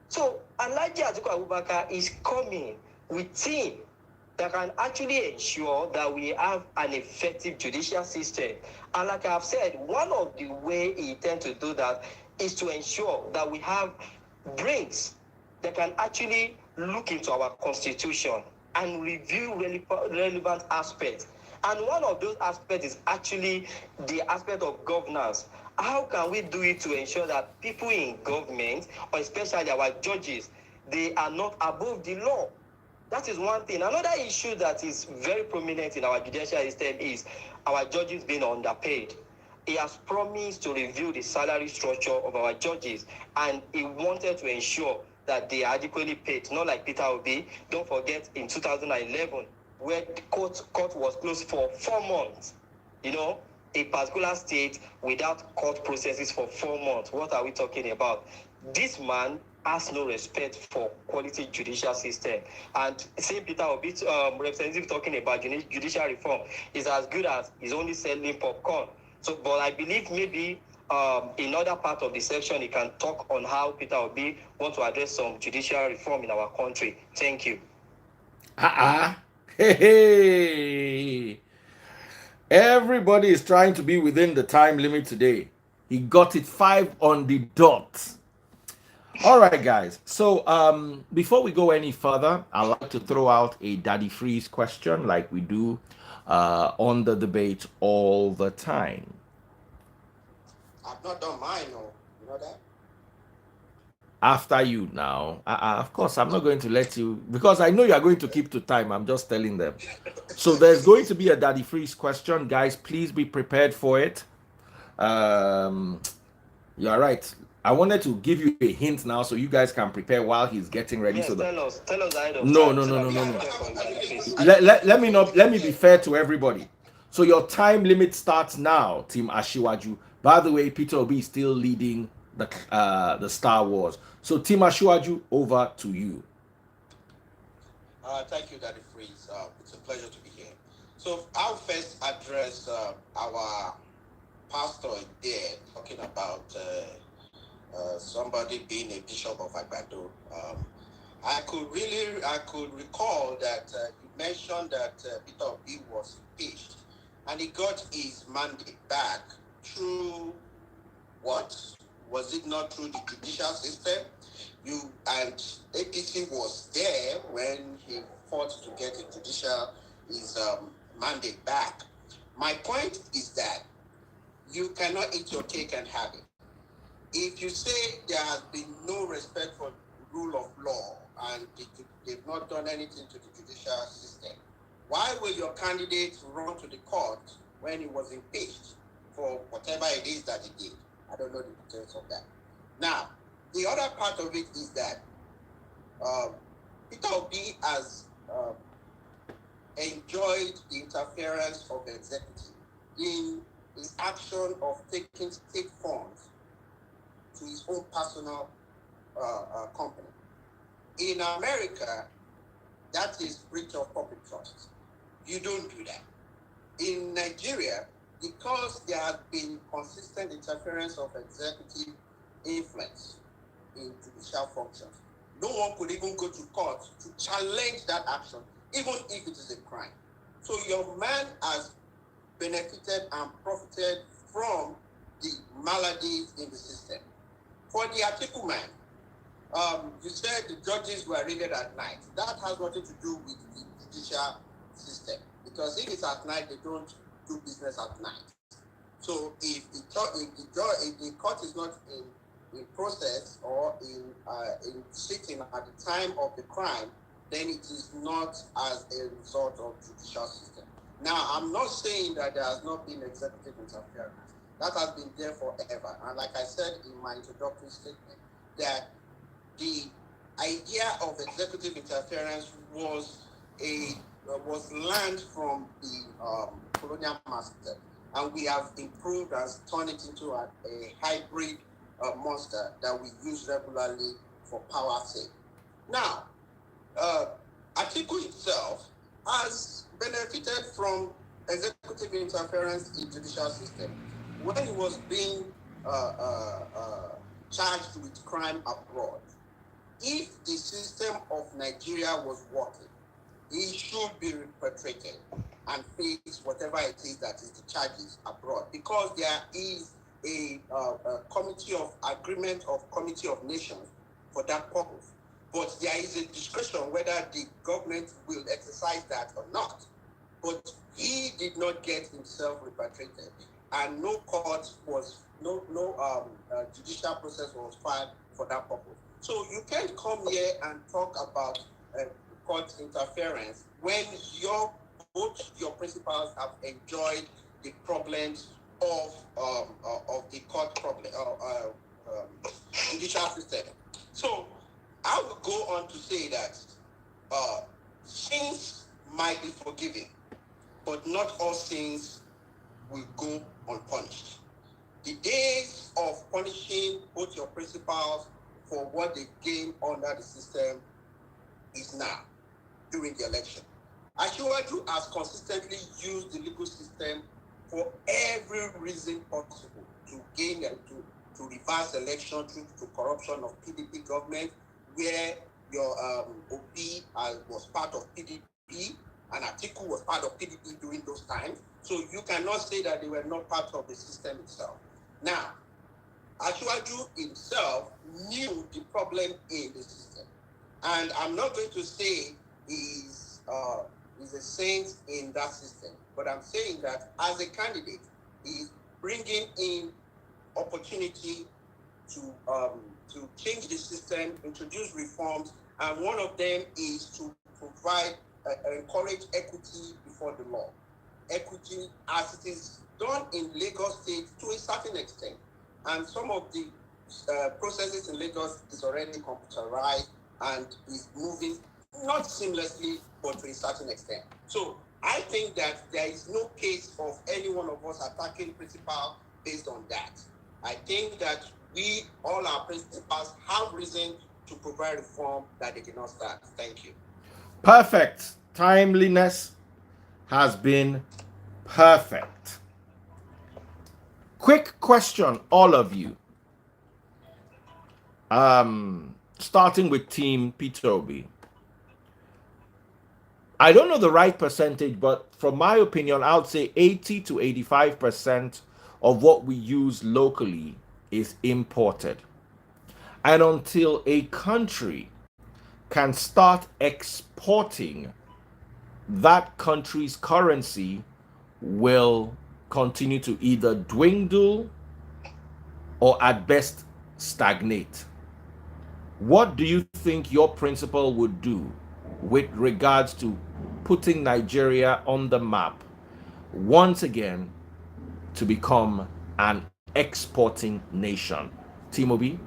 So, Alhaji Atiku Abubakar is coming with team that can actually ensure that we have an effective judicial system. And like I've said, one of the way he intends to do that is to ensure that we have brains that can actually look into our constitution and review relevant aspects. And one of those aspects is actually the aspect of governance. How can we do it to ensure that people in government, or especially our judges, they are not above the law? That is one thing. Another issue that is very prominent in our judicial system is our judges being underpaid. He has promised to review the salary structure of our judges, and he wanted to ensure that they are adequately paid, not like Peter Obi. Don't forget, in 2011, where the court was closed for 4 months, a particular state without court processes for 4 months. What are we talking about? This man has no respect for quality judicial system. And seeing Peter Obi, representative, talking about judicial reform is as good as he's only selling popcorn. So, but I believe maybe in other part of the section, he can talk on how Peter Obi wants to address some judicial reform in our country. Thank you. Hey. Everybody is trying to be within the time limit today. He got it 5 on the dot. All right, guys. So before we go any further, I'd like to throw out a Daddy Freeze question like we do on the debate all the time. I've not done mine, no. You know that? After you now. Of course, I'm not going to let you, because I know you are going to keep to time. I'm just telling them. So there's going to be a Daddy Freeze question. Guys, please be prepared for it. You are right. I wanted to give you a hint now so you guys can prepare while he's getting ready. Yes, So tell us ahead of no. time. Let me be fair to everybody. So your time limit starts now, Team Ashiwaju. By the way, Peter Obi is still leading the Star Wars. So Team Ashiwaju, over to you. Thank you, Daddy Freeze. It's a pleasure to be here. So I'll first address our pastor there talking about somebody being a bishop of Agbado. I could recall that you mentioned that Peter Obi was impeached and he got his mandate back through what? Was it not through the judicial system? APC was there when he fought to get his mandate back. My point is that you cannot eat your cake and have it. If you say there has been no respect for rule of law and they've not done anything to the judicial system, why will your candidate run to the court when he was impeached for whatever it is that he did? I don't know the details of that. Now, the other part of it is that Peter Obi has enjoyed the interference of the executive in his action of taking state funds to his own personal company. In America, that is breach of public trust. You don't do that. In Nigeria, because there has been consistent interference of executive influence in judicial functions, no one could even go to court to challenge that action, even if it is a crime. So your man has benefited and profited from the maladies in the system. For the Atiku man, you said the judges were raided at night. That has nothing to do with the judicial system, because if it's at night, they don't do business at night. So if the court is not in process or in sitting at the time of the crime, then it is not as a result of judicial system. Now, I'm not saying that there has not been executive interference. That has been there forever. And like I said in my introductory statement, that the idea of executive interference was a was learned from the colonial master, and we have improved and turned it into a hybrid monster that we use regularly for power's sake. Now, Atiku himself has benefited from executive interference in judicial system. When he was being charged with crime abroad, if the system of Nigeria was working, he should be repatriated and face whatever it is that is the charges abroad, because there is a committee of agreement of committee of nations for that purpose. But there is a discretion whether the government will exercise that or not. But he did not get himself repatriated, and no court was judicial process was filed for that purpose. So you can't come here and talk about court interference when both your principals have enjoyed the problems of the court problem judicial system. So I will go on to say that sins might be forgiven, but not all sins will go unpunished. The days of punishing both your principals for what they gained under the system is now, during the election. Ashwaju has consistently used the legal system for every reason possible to gain and to reverse election through to corruption of PDP government, where your OP was part of PDP and Atiku was part of PDP during those times. So you cannot say that they were not part of the system itself. Now, Ashwaju himself knew the problem in the system. And I'm not going to say he's a saint in that system, but I'm saying that as a candidate, he's bringing in opportunity to change the system, introduce reforms, and one of them is to provide, encourage equity before the law. Equity as it is done in Lagos State to a certain extent, and some of the processes in Lagos is already computerized and is moving not seamlessly, but to a certain extent. So I think that there is no case of any one of us attacking principal based on that. I think that we, all our principals, have reason to provide reform that they did not start. Thank you. Perfect. Timeliness has been perfect. Quick question, all of you. Starting with Team P2B. I don't know the right percentage, but from my opinion, I would say 80 to 85% of what we use locally is imported. And until a country can start exporting, that country's currency will continue to either dwindle or at best stagnate. What do you think your principal would do with regards to putting Nigeria on the map once again to become an exporting nation? Timobi?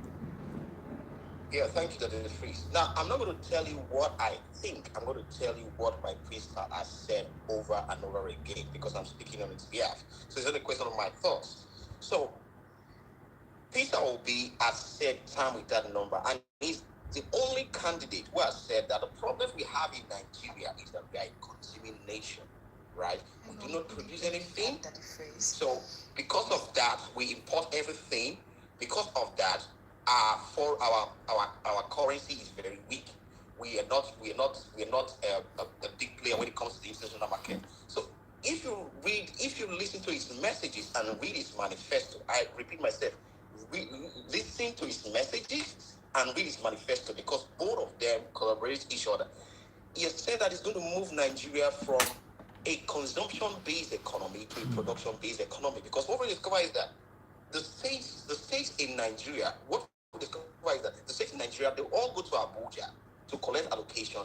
Yeah, thank you, Dr. Freeze. Now, I'm not going to tell you what I think. I'm going to tell you what my principal has said over and over again, because I'm speaking on its behalf. So it's not a question of my thoughts. So Peter Obi has said time with that number, and he's the only candidate who has said that the problem we have in Nigeria is that we are a consuming nation, right? We do not produce anything. So because of that, we import everything. Because of that, our currency is very weak. We are not a big player when it comes to the international market. So if you listen to his messages and read his manifesto, I repeat myself, listen to his messages and read his manifesto, because both of them collaborate each other. He has said that he's going to move Nigeria from a consumption-based economy to a production-based economy, because what we discover is that the states in Nigeria, what we discover is that the states in Nigeria, they all go to Abuja to collect allocation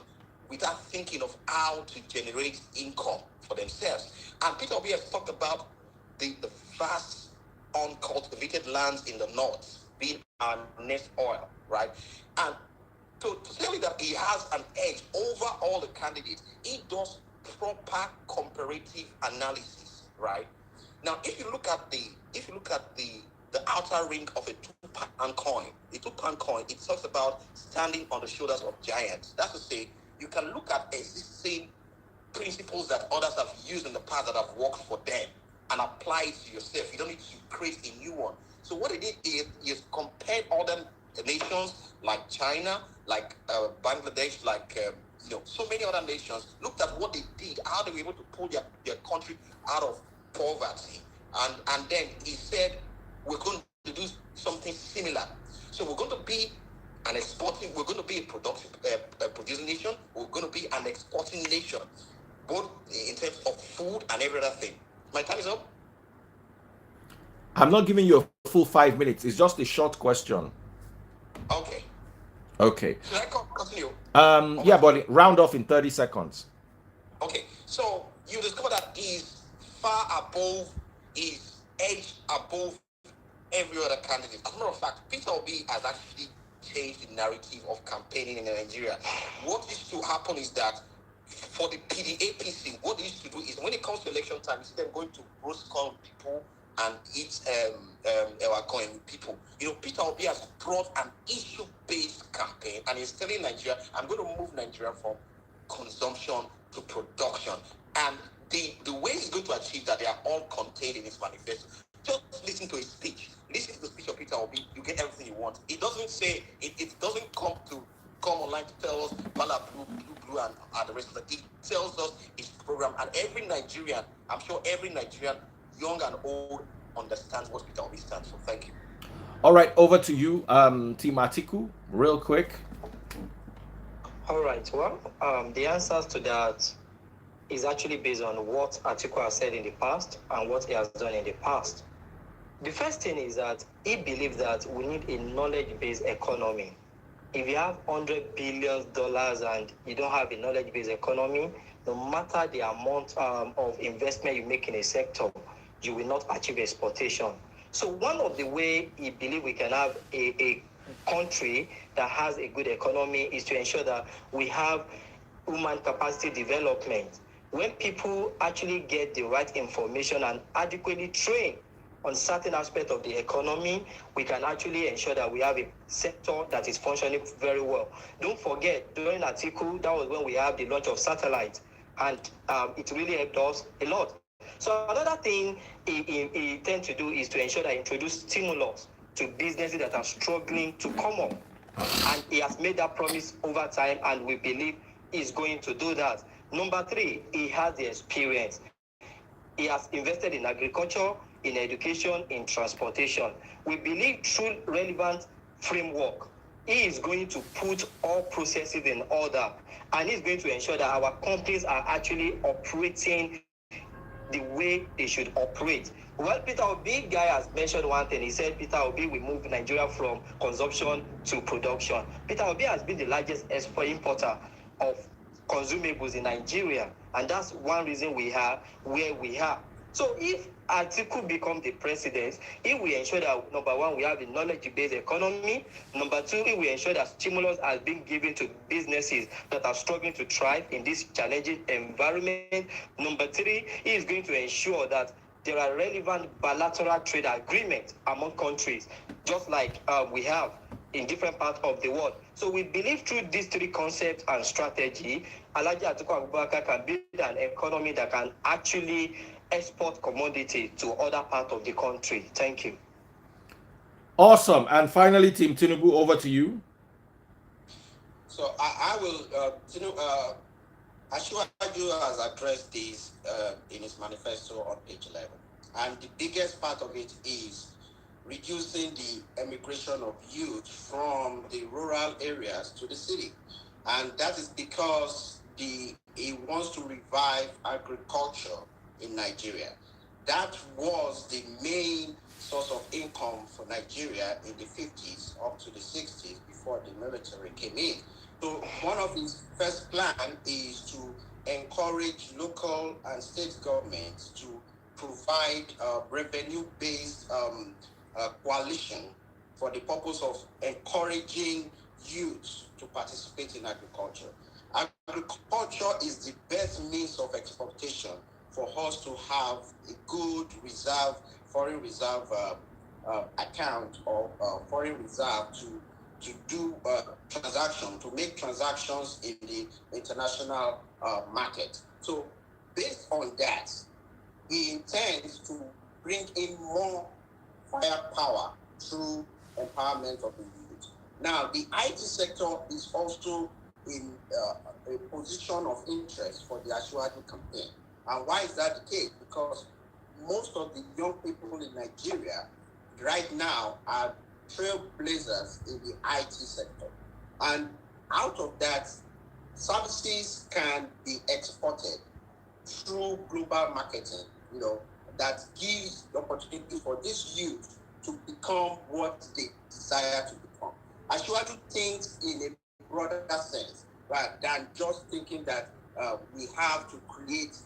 without thinking of how to generate income for themselves. And Peter Obi has talked about the vast uncultivated lands in the north being our next oil, right? And to tell you that he has an edge over all the candidates, he does proper comparative analysis, right? Now, if you look at the outer ring of a two-pound coin, it talks about standing on the shoulders of giants. That's to say, you can look at existing principles that others have used in the past that have worked for them and apply it to yourself. You don't need to create a new one. So what it did is compared other nations like China, like Bangladesh, like so many other nations, looked at what they did, how they were able to pull their country out of poverty, and then he said, we're going to do something similar. So we're going to be we're going to be a producing nation, we're going to be an exporting nation, both in terms of food and every other thing. My time is up. I'm not giving you a full 5 minutes. It's just a short question. Okay. Okay. Should I continue? Yeah, but round off in 30 seconds. Okay. So you discover that he's far above, is edged above every other candidate. As a matter of fact, Peter Obi has actually changed the narrative of campaigning in Nigeria. What used to happen is that for the APC, what they used to do is when it comes to election time, you see them going to roast corn people and eat coin with people. Peter Obi has brought an issue-based campaign and he's telling Nigeria, I'm going to move Nigeria from consumption to production. And the ways he's going to achieve that, they are all contained in his manifesto. Just listen to his speech. Listen to the speech of Peter Obi. You get everything you want. It doesn't say, it doesn't come online to tell us Bala blue and the rest of it. It tells us his program. And every Nigerian, I'm sure every Nigerian, young and old, understands what Peter Obi stands for. Thank you. All right, over to you, Team Atiku, real quick. All right. Well, the answers to that is actually based on what Atiku has said in the past and what he has done in the past. The first thing is that he believes that we need a knowledge-based economy. If you have $100 billion and you don't have a knowledge-based economy, no matter the amount of investment you make in a sector, you will not achieve exportation. So one of the way he believes we can have a country that has a good economy is to ensure that we have human capacity development. When people actually get the right information and adequately train on certain aspects of the economy, we can actually ensure that we have a sector that is functioning very well. Don't forget, during Atiku, that was when we have the launch of satellites, and it really helped us a lot. So another thing he tends to do is to ensure that he introduce stimulus to businesses that are struggling to come up. And he has made that promise over time, and we believe he's going to do that. Number 3, he has the experience. He has invested in agriculture, in education, in transportation. We believe through relevant framework, he is going to put all processes in order, and he's going to ensure that our companies are actually operating the way they should operate. Well, Peter Obi guy has mentioned one thing. He said Peter Obi will move Nigeria from consumption to production. Peter Obi has been the largest importer of consumables in Nigeria, and that's one reason we are where we are. So if Atiku becomes the president, he will ensure that, number 1, we have a knowledge-based economy. Number 2, he will ensure that stimulus has been given to businesses that are struggling to thrive in this challenging environment. Number 3, he is going to ensure that there are relevant bilateral trade agreements among countries, just like we have in different parts of the world. So we believe through these 3 concepts and strategy, Alhaji Atiku Abubakar can build an economy that can actually export commodity to other parts of the country. Thank you. Awesome. And finally, Team Tinubu, over to you. So I will, Ashwaju has addressed this in his manifesto on page 11. And the biggest part of it is reducing the emigration of youth from the rural areas to the city. And that is because he wants to revive agriculture in Nigeria. That was the main source of income for Nigeria in the 50s up to the 60s before the military came in. So one of his first plan is to encourage local and state governments to provide revenue-based coalition for the purpose of encouraging youth to participate in agriculture. Agriculture is the best means of exportation for us to have a good reserve, foreign reserve account or foreign reserve to do transactions, to make transactions in the international market. So based on that, he intends to bring in more firepower through empowerment of the youth. Now, the IT sector is also in a position of interest for the Ashwadi campaign. And why is that the case? Because most of the young people in Nigeria right now are trailblazers in the IT sector. And out of that, services can be exported through global marketing, that gives the opportunity for this youth to become what they desire to become. Ashwadu thinks in a broader sense, rather than just thinking that we have to create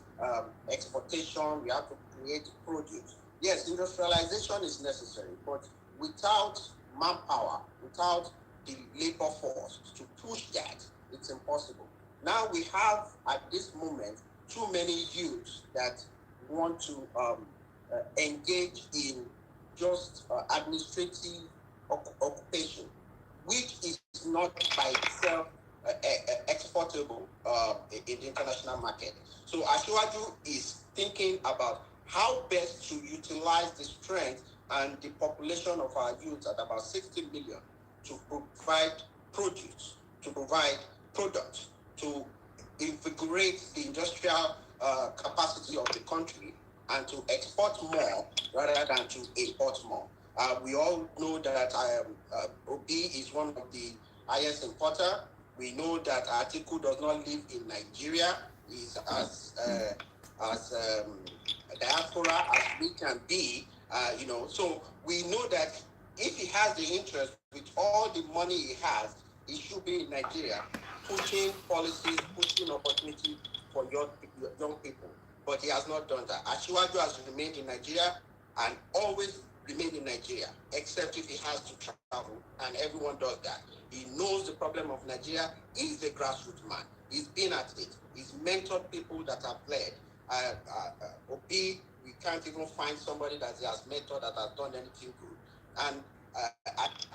exportation, we have to create produce. Yes, industrialization is necessary, but without manpower, without the labor force to push that, it's impossible. Now we have at this moment too many youths that want to engage in just administrative occupation, which is not by itself exportable in the international market. So Ashwaju is thinking about how best to utilize the strength and the population of our youth at about 60 million to provide produce, to provide products, to invigorate the industrial capacity of the country and to export more rather than to import more. We all know that Obi is one of the highest importer. We know that Atiku does not live in Nigeria. He's as diaspora as we can be. So we know that if he has the interest with all the money he has, he should be in Nigeria, pushing policies, pushing opportunity for young people. But he has not done that. Ashiwaju has remained in Nigeria and always remained in Nigeria, except if he has to travel, and everyone does that. He knows the problem of Nigeria. He's a grassroots man. He's been at it. He's mentored people that have led. Obi, we can't even find somebody that he has mentored that has done anything good. And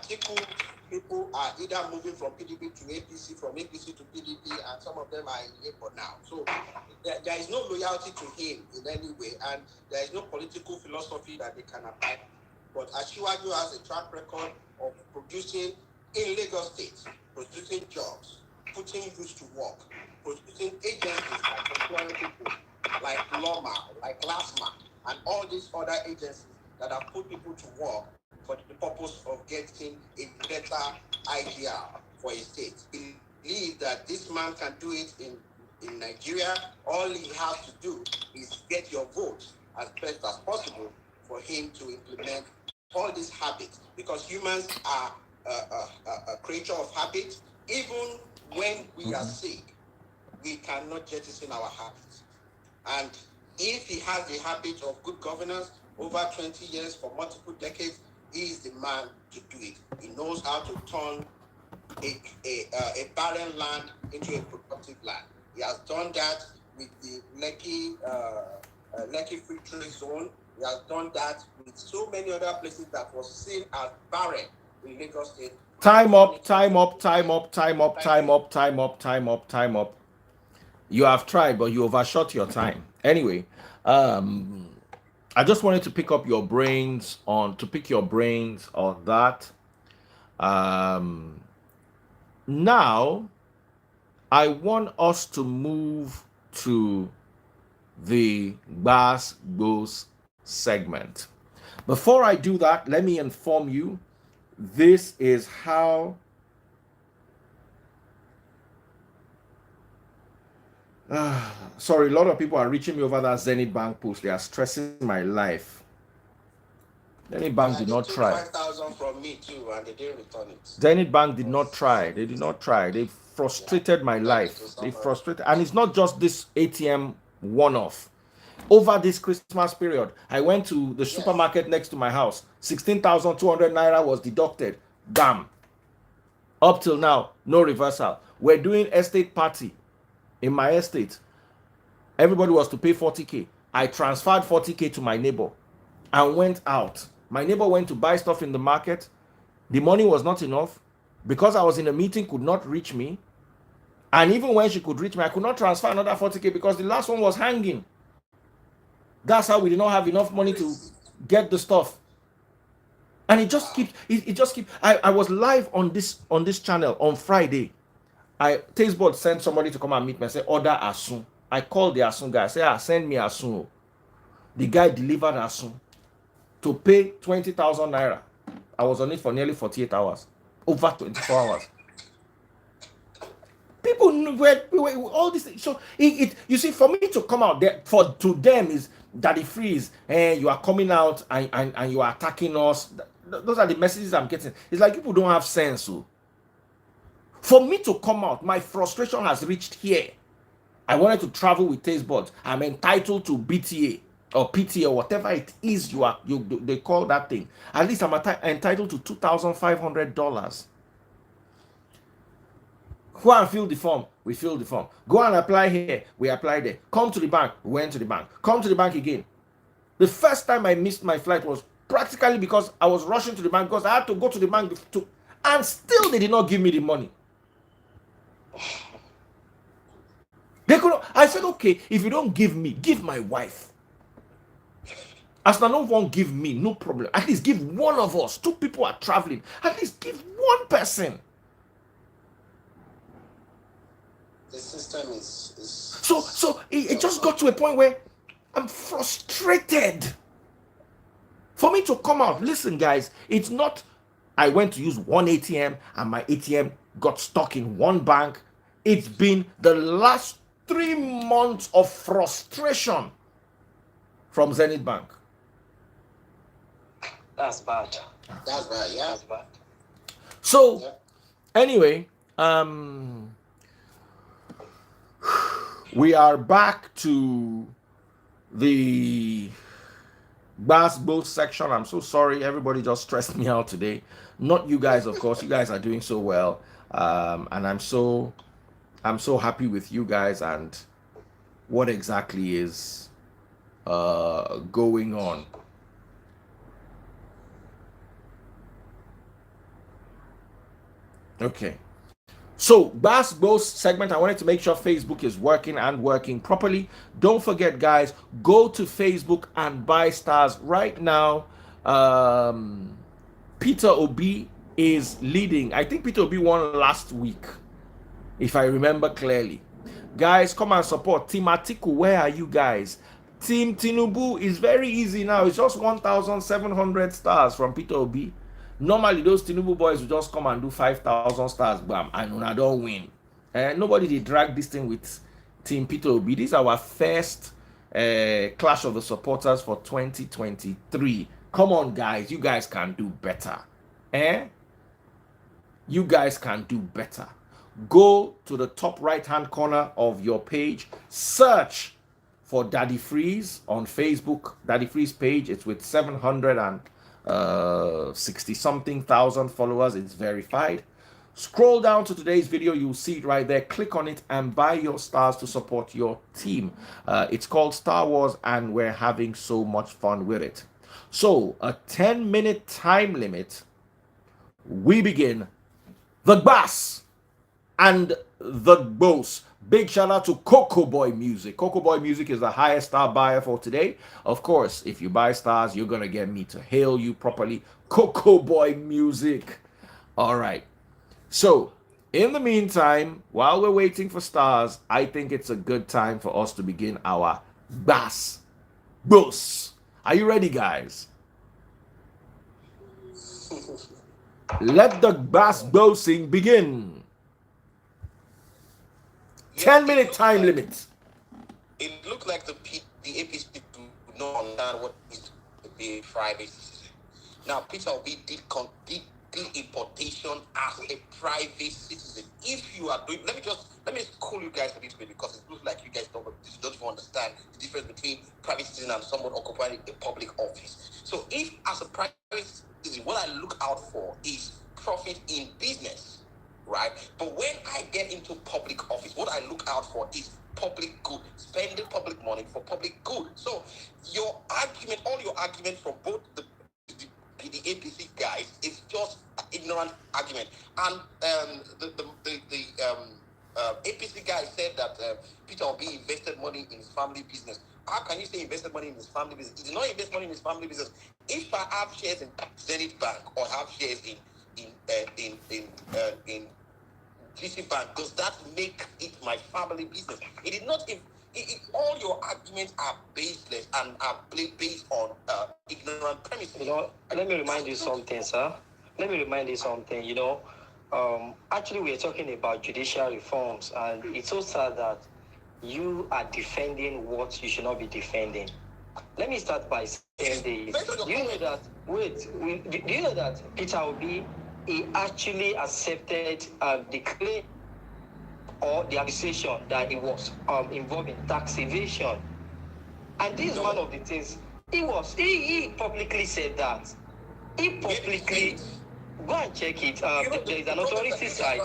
Atiku, people are either moving from PDP to APC, from APC to PDP, and some of them are in Labour now. So there is no loyalty to him in any way, and there is no political philosophy that they can apply. But Ashiwaju has a track record of producing in Lagos State, producing jobs, putting youth to work, producing agencies like employing people, like LOMA, like LASMA, and all these other agencies that have put people to work for the purpose of getting a better idea for a state. Believe that this man can do it in Nigeria. All he has to do is get your vote as best as possible for him to implement all these habits, because humans are a creature of habit. Even when we are sick, we cannot jettison our habits. And if he has the habit of good governance over 20 years for multiple decades, he is the man to do it. He knows how to turn a barren land into a productive land. He has done that with the Lekki Free Trade Zone. He has done that with so many other places that was seen as barren in Lagos State. Time up. You have tried, but you overshot your time. Anyway, I just wanted to pick your brains on that. Now, I want us to move to the Bass Goes segment. Before I do that, let me inform you, this is how sorry, a lot of people are reaching me over that Zenith Bank post. They are stressing my life. Zenith Bank did not try. 5,000 from me too, and they didn't return it. Zenith Bank did not try. They did not try. They frustrated my life. They frustrated, and it's not just this ATM one-off. Over this Christmas period, I went to the supermarket next to my house. 16,200 naira was deducted. Bam. Up till now, no reversal. We're doing estate party. in my estate. Everybody was to pay 40K. I transferred 40K to my neighbor and went out. My neighbor went to buy stuff in the market. The money was not enough because I was in a meeting, could not reach me. And even when she could reach me, I could not transfer another 40K because the last one was hanging. That's how we did not have enough money to get the stuff. And it just keeps, it just keeps. I was live on this channel on Friday. Tasteboard sent somebody to come and meet me and say, order Asun. I called the Asun guy. I said, send me Asun. The guy delivered Asun to pay 20,000 naira. I was on it for nearly 48 hours. Over 24 hours. People were all this. So you see, for me to come out there, to them is Daddy Freeze, you are coming out and you are attacking us. Those are the messages I'm getting. It's like people don't have sense. So. For me to come out, my frustration has reached here. I wanted to travel with Tasteboard. I'm entitled to BTA or PTA or whatever it is they call that thing. At least I'm entitled to $2,500. Go and fill the form. We fill the form. Go and apply here. We apply there. Come to the bank. We went to the bank. Come to the bank again. The first time I missed my flight was practically because I was rushing to the bank because I had to go to the bank and still they did not give me the money. I said, okay, if you don't give me, give my wife. As no one give me, no problem. At least give one of us. 2 people are traveling. At least give one person. The system is so it just got to a point where I'm frustrated. For me to come out, listen, guys, it's not I went to use one ATM and my ATM got stuck in one bank. It's been the last 3 months of frustration from Zenith Bank. That's bad. That's bad, yeah. That's bad. So, anyway, we are back to the Bass Boat section. I'm so sorry. Everybody just stressed me out today. Not you guys, of course. You guys are doing so well. And I'm so happy with you guys and what exactly is going on. Okay. So, Bass Boss segment, I wanted to make sure Facebook is working and working properly. Don't forget, guys, go to Facebook and buy stars right now. Peter Obi is leading. I think Peter Obi won last week, if I remember clearly. Guys, come and support Team Atiku. Where are you guys? Team Tinubu is very easy now. It's just 1,700 stars from Peter Obi. Normally, those Tinubu boys will just come and do 5,000 stars, bam, and I don't win. Nobody did drag this thing with Team Peter Obi. This is our first clash of the supporters for 2023. Come on, guys. You guys can do better. You guys can do better. Go to the top right-hand corner of your page. Search for Daddy Freeze on Facebook. Daddy Freeze page. It's with 760 something thousand followers. It's verified. Scroll down to today's video. You'll see it right there. Click on it and buy your stars to support your team. It's called Star Wars and we're having so much fun with it. So a 10-minute time limit. We begin the bass and the boss. Big shout out to Coco Boy Music. Coco Boy Music is the highest star buyer for today. Of course, if you buy stars, you're going to get me to hail you properly. Coco Boy Music. All right. So, in the meantime, while we're waiting for stars, I think it's a good time for us to begin our bass boss. Are you ready, guys? Let the bass bossing begin. 10-minute time limit. It looked like the APC do not understand what is to be a private citizen. Now, Peter Obi did importation as a private citizen. If you are doing, let me school you guys a little bit because it looks like you guys don't understand the difference between private citizen and someone occupying a public office. So, if as a private citizen, what I look out for is profit in business. right? But when I get into public office, what I look out for is public good, spending public money for public good. So your argument, all your argument from both the APC guys is just ignorant argument. And APC guy said that Peter Obi invested money in his family business. How can you say he invested money in his family business? He did not invest money in his family business. If I have shares in Zenith Bank or have shares in GC Bank, does that make it my family business? It is not. If all your arguments are baseless and are based on ignorant premises. Let me remind you something, sir. Let me remind you something. Actually, we are talking about judicial reforms, and it's so sad that you are defending what you should not be defending. Let me start by saying this. Do you know that? Do you know that Peter Obi, he actually accepted the claim or the accusation that he was involved in tax evasion, and this is one of the things he publicly said that. He publicly. Go and check it. There is an authority site.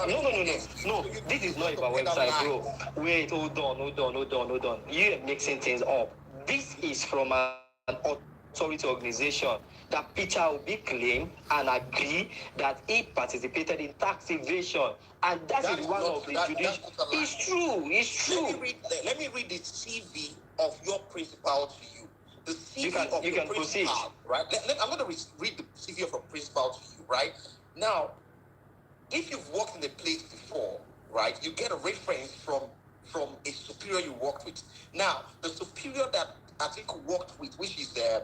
No. This is not our website, bro. Wait, hold on. You are mixing things up. This is from an authority organization that Peter Obi claimed and agree that he participated in tax evasion, and that is one of the judicial. It's true. Let me read the CV of your principal to you. The CV of your principal, proceed. Right? I'm going to read the CV of your principal to you, right? Now, if you've worked in a place before, right, you get a reference from a superior you worked with. Now, the superior that Atiku worked with, which is the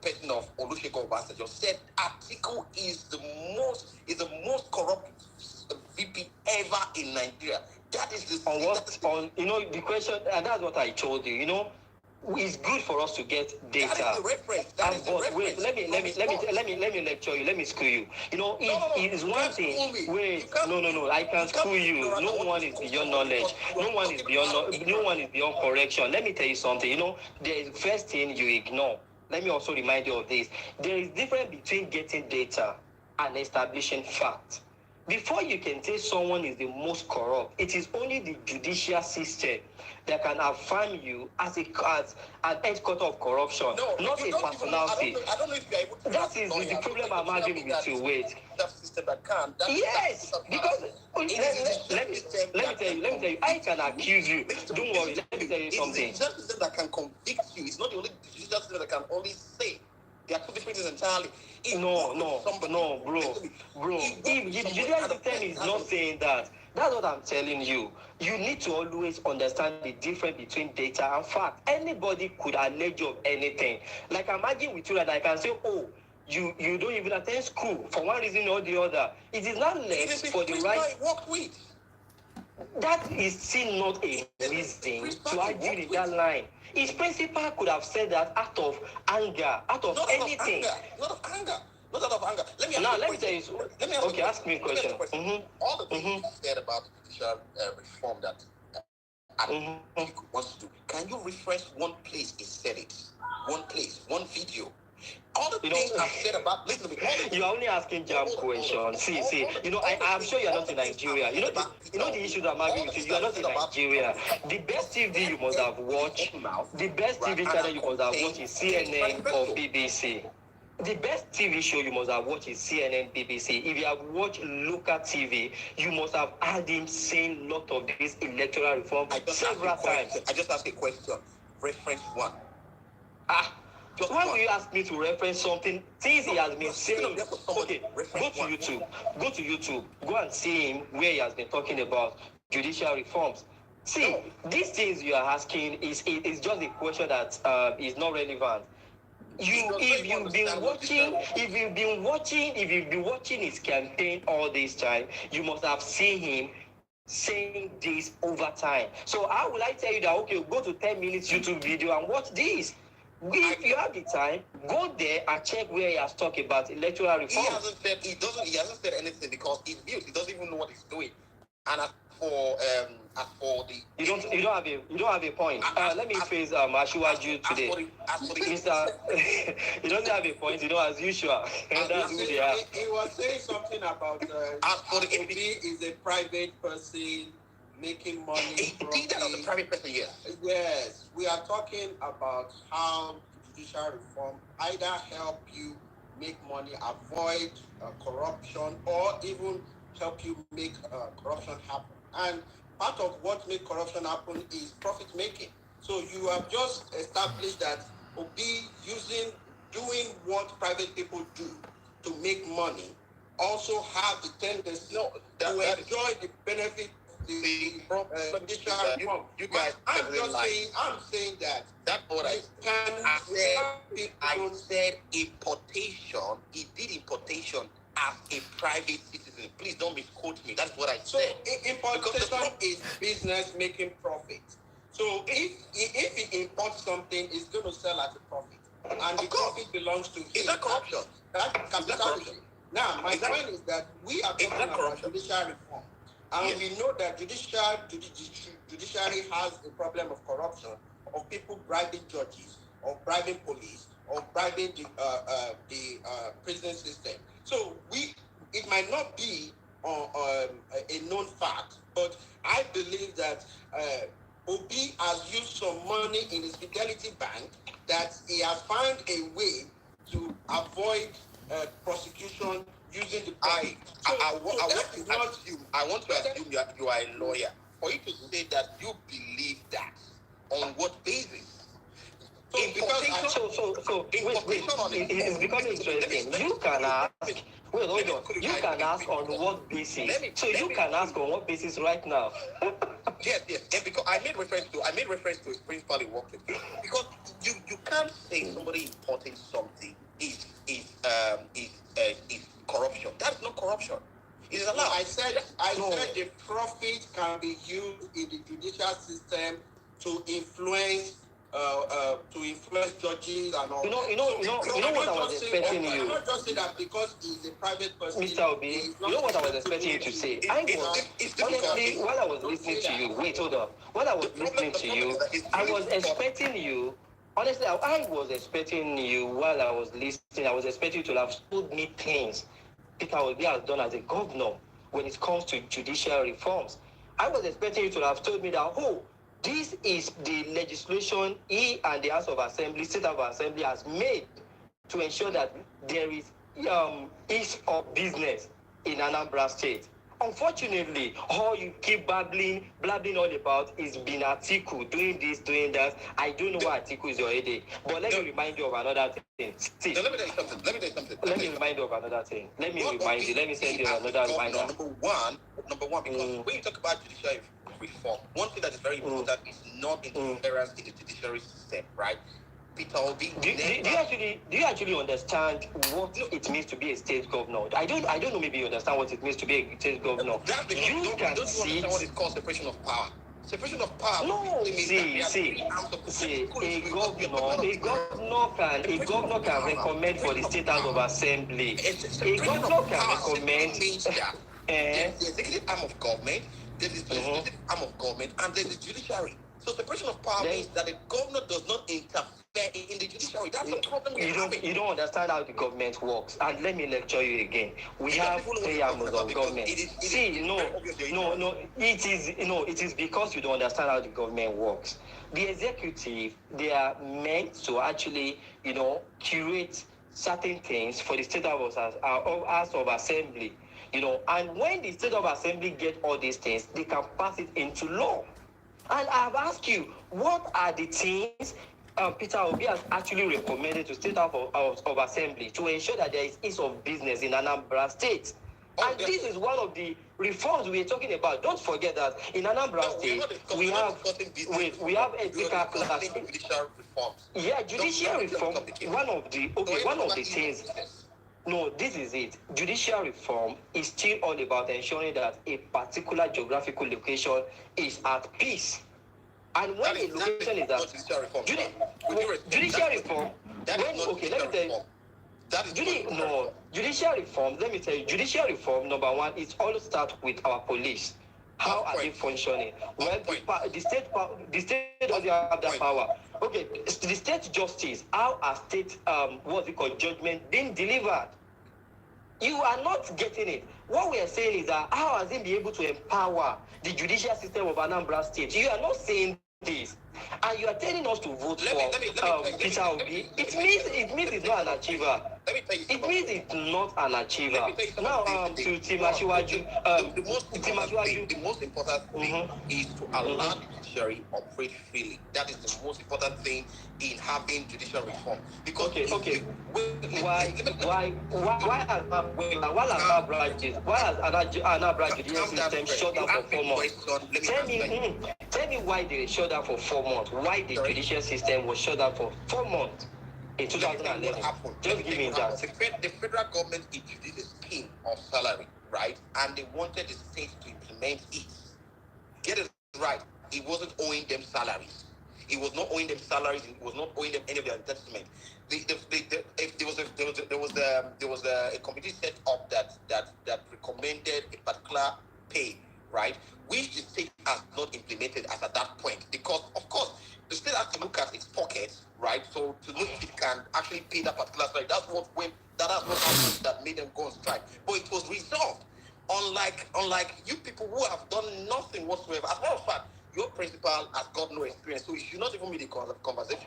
person of Olusegun Obasanjo, said Atiku is the most corrupt VP ever in Nigeria. That is the the question, and that's what I told you. It's good for us to get data. That is the reference. But wait, let me lecture you. Let me school you. It is one thing. Wait, no. I can't school you. No one is beyond knowledge. No one is beyond correction. Let me tell you something. There is first thing you ignore. Let me also remind you of this. There is difference between getting data and establishing fact. Before you can say someone is the most corrupt, it is only the judicial system that can affirm you as an headquarter of corruption, not a personality. I don't know if you are able to. That is the problem I'm arguing with you. Wait. That system that can. Yes, because let me tell you. I can accuse you. Don't worry. Let me tell you something. It's the judicial system that can convict you. It's not the only judicial system that can only say. They are two different things entirely. No, bro. If the judicial system is not saying that, that's what I'm telling you. You need to always understand the difference between data and fact. Anybody could allege of anything. Like I'm arguing with you that I can say, oh, you don't even attend school for one reason or the other. It is not less for the right. That is still not a reason to argue in that line. His principal could have said that out of anger, out of anything. Not of anger. Let me tell you. Okay, ask me a question. All the things you said about the judicial reform that Atiku wants to do, can you reference one place he said it? One place, one video. All the things I've said about, listen to me. You're only asking jam questions. See. I'm sure you're not in Nigeria. The issue that I'm arguing with you. You are not in Nigeria. The best TV you must have watched, the best TV channel you must have watched is CNN or BBC. The best TV show you must have watched is CNN, BBC. If you have watched local TV, you must have heard him saying a lot of this electoral reform several times. I just asked a question. Reference one. Why will you ask me to reference something? Things he has been saying. Okay, go to YouTube. Go and see him where he has been talking about judicial reforms. See, these things you are asking is just a question that is not relevant. If you've been watching his campaign all this time, you must have seen him saying this over time. So how will I tell you that, okay, go to 10 minutes YouTube video and watch this? If you have the time, go there and check where he has talked about electoral reform. He hasn't said anything because he doesn't even know what he's doing. And as for as for the You don't have a point. Let me face Ashiwaju today. Mr. He doesn't have a point, as usual. That's who they are. He was saying something about as for the Obi is a private person making money from that of the private person, yes. Yes, we are talking about how judicial reform either help you make money, avoid corruption, or even help you make corruption happen. And part of what makes corruption happen is profit making. So you have just established that Obi doing what private people do to make money also have the tendency to enjoy the benefit judicial reform. You guys, I'm saying that that's what I said importation. He did importation as a private citizen. Please don't misquote me. That's what I said. So importation is business making profit. So if he imports something, it's going to sell at a profit, and the profit belongs to him. Is that corruption? That's capitalism. Now, my point is that we are talking about judicial reform. And we know that judiciary has a problem of corruption, of people bribing judges, of bribing police, of bribing the prison system. So it might not be a known fact, but I believe that Obi has used some money in his Fidelity Bank that he has found a way to avoid prosecution using the I want to assume you are a lawyer. For you to say that you believe that, on what basis? Wait, it's becoming interesting. You can ask. Wait, hold on. You can ask on what basis? So you can ask on what basis right now? Yes. And because I made reference to his principally working. Because you can't say somebody importing something is corruption. That's not corruption. It is allowed. I said the profit can be used in the judicial system to influence judges and all. You know what I was expecting you. I not just say that because he's a private person. Mr. Obi, you know what I was expecting you to say. Honestly, while I was listening to you, wait, hold on. While I was listening to you, I was expecting you. Honestly, I was expecting you while I was listening. I was expecting you to have told me things Peter Obi has done as a governor when it comes to judicial reforms. I was expecting you to have told me that, this is the legislation he and the House of Assembly, State of Assembly has made to ensure that there is ease of business in Anambra State. Unfortunately, all you keep blabbing all about is being Atiku, doing this, doing that. I don't know what Atiku is already. But let me remind you of another thing. See, let me tell you something. Let me remind you of another thing. Let me remind you. Let me send you another reminder. Number one, because when you talk about judicial reform, one thing that is very important is not interference in the judiciary system, right? Peter Obi. Do you actually understand what it means to be a state governor? I don't know. Maybe you understand what it means to be a state governor. That's because you don't understand what is called separation of power. Separation of power. No, see. A governor can recommend for the State House of Assembly. A governor can recommend. There's the executive arm of government. There's the legislative arm of government, and there's the judiciary. So separation of power means that the governor does not interfere in the judiciary. That's the problem you don't understand how the government works. And let me lecture you again. We have 3 arms of government. It is because you don't understand how the government works. The executive, they are meant to actually, curate certain things for the State House of Assembly. And when the State of Assembly get all these things, they can pass it into law. And I've asked you, what are the things Peter Obi has actually recommended to State House of Assembly to ensure that there is ease of business in Anambra State? And this is one of the reforms we're talking about. Don't forget that in Anambra State, we have ethical class. Yeah, judicial reform. One of the things. No, this is it. Judicial reform is still all about ensuring that a particular geographical location is at peace. And when a location is at judicial reform, judicial reform, let me tell you, judicial reform, number one, it all starts with our police. How are they functioning? Well, the state doesn't have that power. Okay, the state justice, how are state what's it called, judgment being delivered? You are not getting it. What we are saying is that how has he been able to empower the judicial system of Anambra State? You are not saying this, and you are telling us to vote for Peter Obi. It means it's not an achiever. It means it's not an achiever. Now, to Timashiwaju, the most important thing is to allow the judiciary operate freely. That is the most important thing in having judicial reform. Because why has Anambra judicial system shut down for 4 months? Tell me why they shut down for 4 months. Why the judicial system was shut down for 4 months in 2011? Just give me that. The federal government introduced a scheme of salary, right? And they wanted the state to implement it. Get it right. It wasn't owing them salaries. It was not owing them salaries. It was not owing them any of their entitlement. There was a committee set up that recommended a particular pay, right? Which the state has not implemented as at that point, because of course the state has to look at its pockets, right? So to know if it can actually pay that particular salary. That's what happened that made them go on strike. But it was resolved. Unlike you people who have done nothing whatsoever. As a matter of fact, your principal has got no experience, so it should not even be the conversation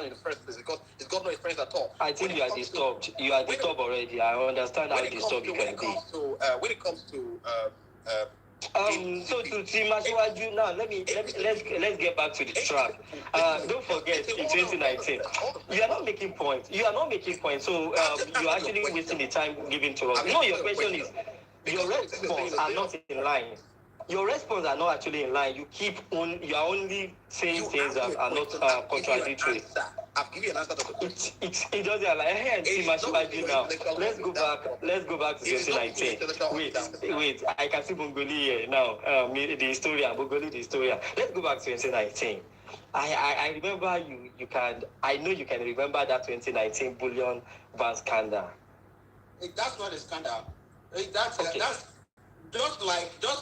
in the first place, because it's got no experience at all. I think you are disturbed. You are disturbed already. I understand how disturbed you can be. When it comes to so to Timashiwaju now, let's get back to the track. Don't forget in 2019, you are not making points. So you're actually wasting the time given to us. No, your question is your response are not in line. Your response are not actually in line. You are only saying things that are not contradictory. I've given you an answer to the question. It doesn't like, hey, Timashiwaju now. Let's go back to 2019. Wait, I can see Bongoli here now. The historian, Bongoli the historian. Let's go back to 2019. I remember I know you can remember that 2019 bullion ban scandal. That's not a scandal. That's just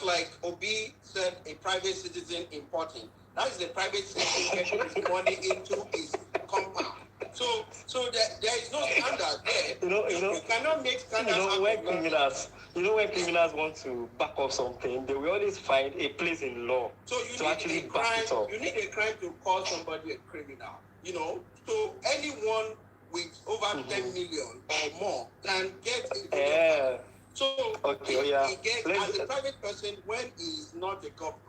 like Obi said, a private citizen importing. That is a private citizen getting his money into his compound. So there is no standard there. You cannot make standards. When criminals want to back up something, they will always find a place in law to actually back it up. You need a crime to call somebody a criminal. So anyone with over 10 million or more can get a So as a private person, when he is not a governor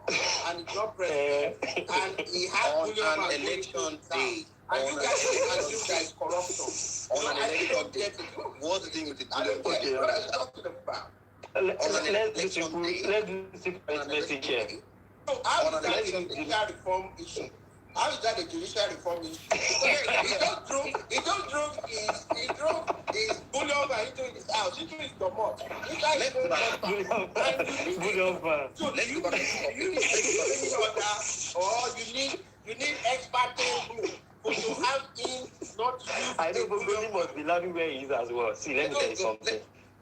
and he's not president and he has on an election day, and you guys corruption. On an election day, what's the thing with the billion? What are you talking about? Let's do simple message here. So how is that a judicial reform issue? How is that a judicial reform issue? He drove his bullion into his house, into his domot. Bullion van. So you need order, or you need expert to have him not use. I know Bogoli must be loving where he is as well. See, let me tell you something.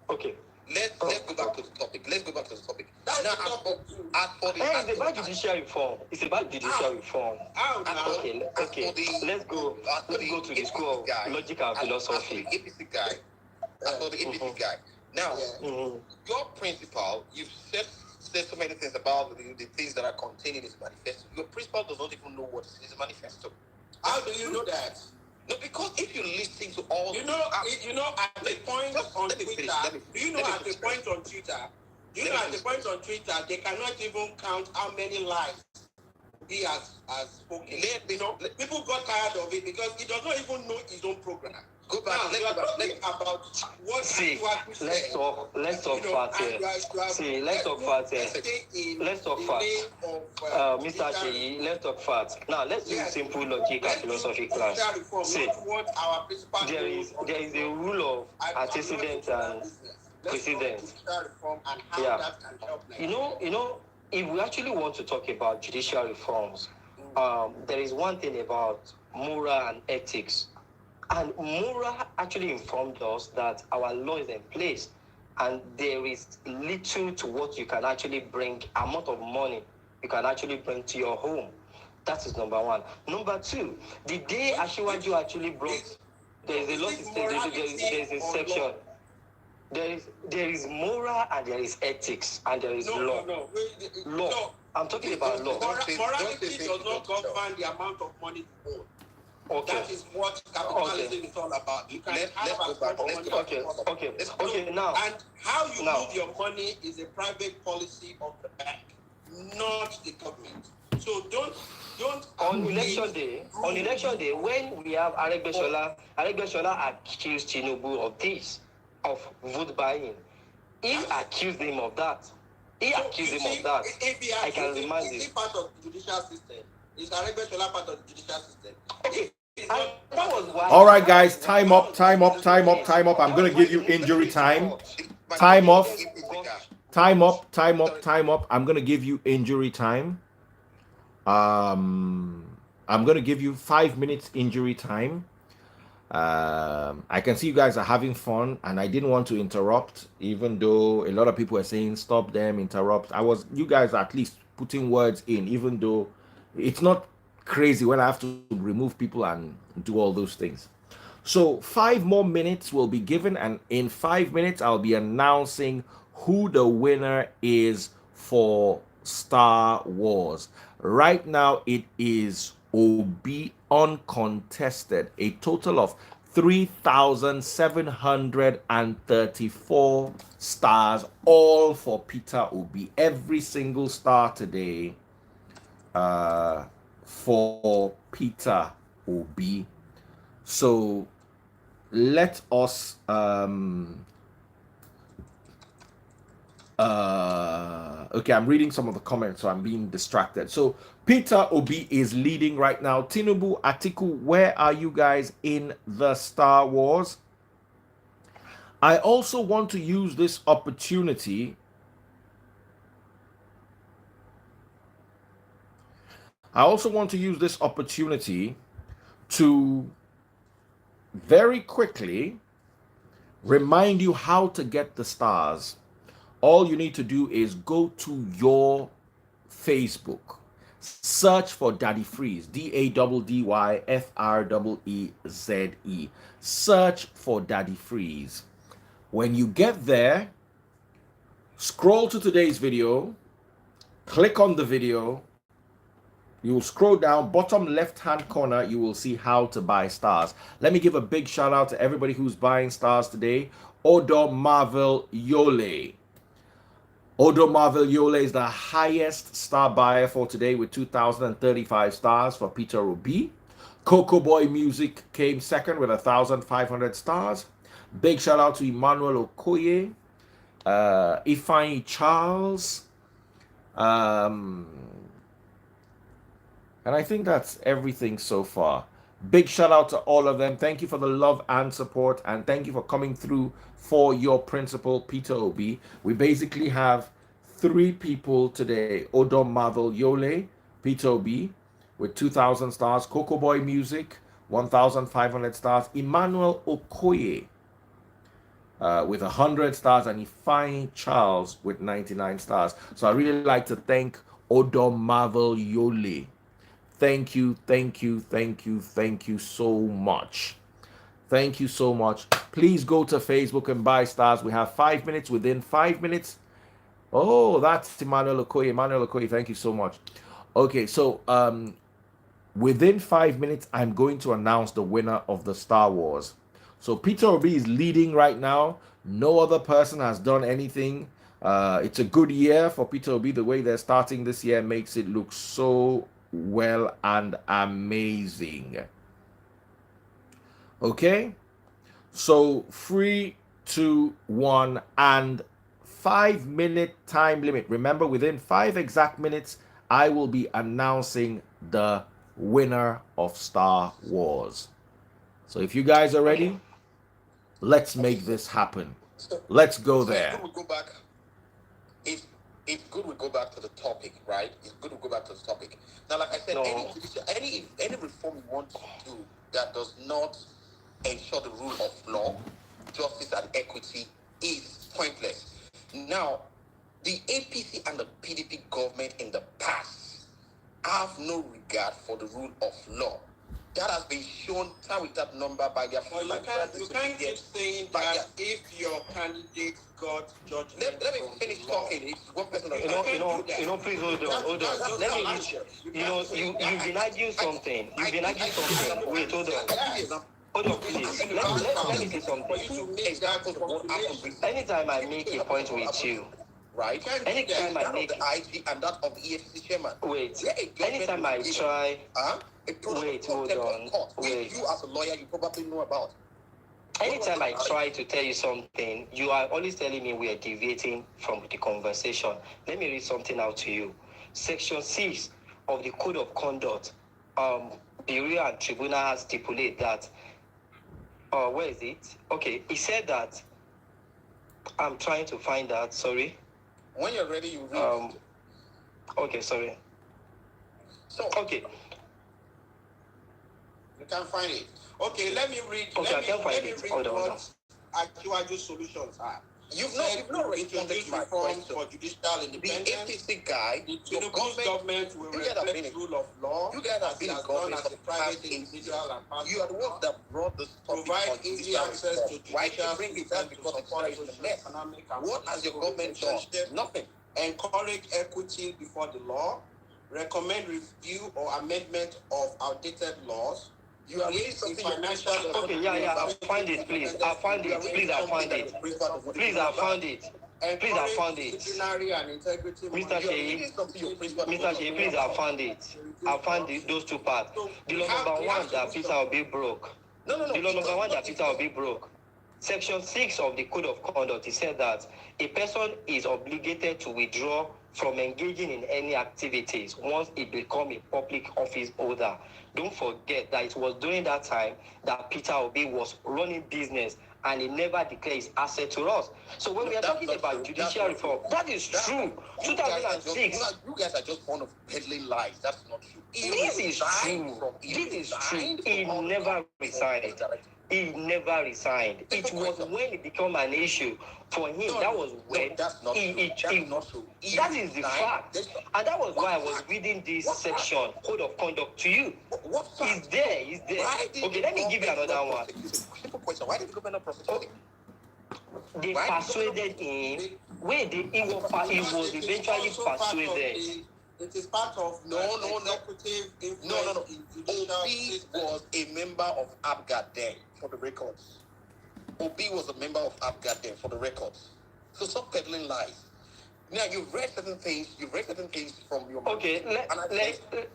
Okay. Let's go back to the topic. That's now, it's about judicial reform. Okay. Let's go to the school of logic and philosophy. APC guy. For the APC guy. Now, your principal, you've said so many things about the things that are contained in his manifesto. Your principal does not even know what is his manifesto. How do you know that? No, because if you listen to all, at the point on Twitter, they cannot even count how many lives he has spoken. People got tired of it because he does not even know his own program. Go back. Let's about what. See, let's talk facts here. Let's talk facts. Mr. Sheyi, let's talk facts. Now, let's do simple logic and philosophy class. See, there is a rule of antecedent and precedent. Yeah. If we actually want to talk about judicial reforms, there is one thing about moral and ethics. And Mura actually informed us that our law is in place. and there is little to what you can actually bring, amount of money you can actually bring to your home. That is number one. Number two, the day Ashiwaju actually brought, there is a lot of there is a section. There is moral and there is ethics and there is law. Law. No. I'm talking about law. Morality does not govern the amount of money you own. Okay. That is what capitalism is all about. You can have as much money as possible. Okay. Now, and how you move your money is a private policy of the bank, not the government. So don't. On election day, when we have Aregbesola accused Tinubu of this, of vote buying. He accused him of that. I can remind you. Is he part of the judicial system? Is Aregbesola part of the judicial system? Okay. That was why. All right, guys, time up. I'm going to give you injury time. Time off. Time up. I'm going to give you injury time. I'm going to give you 5 minutes injury time. I can see you guys are having fun, and I didn't want to interrupt, even though a lot of people are saying stop them, interrupt. You guys are at least putting words in, even though it's not crazy when I have to remove people and do all those things. So 5 more minutes will be given, and in 5 minutes I'll be announcing who the winner is for Star Wars. Right now it is Obi uncontested, a total of 3,734 stars, all for Peter Obi. Every single star today for Peter Obi. So let us okay, I'm reading some of the comments, so I'm being distracted. So Peter Obi is leading right now. Tinubu, Atiku, where are you guys in the Star Wars? I also want to use this opportunity to very quickly remind you how to get the stars. All you need to do is go to your Facebook, search for Daddy Freeze, DADDYFREEZE. Search for Daddy Freeze. When you get there, scroll to today's video, click on the video. You will scroll down, bottom left-hand corner, you will see how to buy stars. Let me give a big shout out to everybody who's buying stars today. Odo Marvel Yole. Odo Marvel Yole is the highest star buyer for today with 2,035 stars for Peter Obi. Coco Boy Music came second with 1,500 stars. Big shout out to Emmanuel Okoye, Ifeanyi Charles, and I think that's everything so far. Big shout out to all of them. Thank you for the love and support, and thank you for coming through for your principal, Peter Obi. We basically have 3 people today: Odom Marvel Yole, Peter Obi with 2,000 stars, Coco Boy Music 1,500 stars, Emmanuel Okoye with 100 stars, and Ifeanyi Charles with 99 stars. So I really like to thank Odom Marvel Yole. Thank you so much. Thank you so much. Please go to Facebook and buy stars. We have 5 minutes. Within 5 minutes. Oh, that's Emmanuel Okoye. Emmanuel Okoye, thank you so much. Okay, so within 5 minutes, I'm going to announce the winner of the Star Wars. So Peter Obi is leading right now. No other person has done anything. It's a good year for Peter Obi. The way they're starting this year makes it look so well and amazing. Okay, so 3, 2, 1, and 5 minute time limit. Remember, within 5 exact minutes, I will be announcing the winner of Star Wars. So if you guys are ready, let's make this happen. Let's go there. It's good we go back to the topic, right? It's good we go back to the topic. Now, like I said, any reform you want to do that does not ensure the rule of law, justice, and equity is pointless. Now, the APC and the PDP government in the past have no regard for the rule of law. That has been shown time with that number by their. Well, you can't keep saying that if your candidate got judgment. Let me finish talking. It's one person. Please hold on. Let me. You've been arguing something. Wait, hold on. Hold on, please. Let me say something. Examples of what happened. Anytime I make a point with you, right? Anytime I make the IG and that of the EFCC chairman. Wait. Anytime I try. Wait, hold on. Wait. You as a lawyer, you probably know about. Anytime I try to tell you something, you are always telling me we are deviating from the conversation. Let me read something out to you. Section 6 of the Code of Conduct, the Real and Tribunal has stipulated that. Where is it? Okay, he said that. I'm trying to find that. Sorry. When you're ready, you read. Okay, sorry. So okay. You can't find it. Okay, let me read. Okay, I can't find it. Hold on. What Akiwaju solutions are. You've not responded to my question. For judicial independence. The APC guy, the Tinubu government will respect rule of law. You guys have been in government as a private individual and party. You are the ones that brought this topic. Provide easy access to judicial. Why you bring it down because it's not in the mess? What has your government done? Nothing. Encourage equity before the law. Recommend review or amendment of outdated laws. You are really something financial. Okay, I'll find it, please. I'll find it. Please, I'll find it. Please, I'll find it. Please, I'll find it. Mr. Sheyi, please, I'll find it. I'll find it, those two parts. The law number one that Peter will be broke. The law number one that Peter will be broke. Section 6 of the Code of Conduct, it said that a person is obligated to withdraw from engaging in any activities once it becomes a public office holder. Don't forget that it was during that time that Peter Obi was running business and he never declared his asset to us. So when we are talking about judicial reform, that is true. 2006. You guys are just fond of peddling lies. That's not true. This is true. He never resigned. He never resigned. It was when it became an issue for him. That was when that's not true. That is the fact. And that was why I was reading this section, Code of Conduct, to you. It's there. Okay, let me give you another one. Simple question. Why did the government not prosecute him? They persuaded him. He was eventually persuaded. It is part of executive influence. Obi was a member of ABGA then, for the records. Obi was a member of ABGA then, for the records. So stop peddling lies. Now you've read certain things from your. Okay,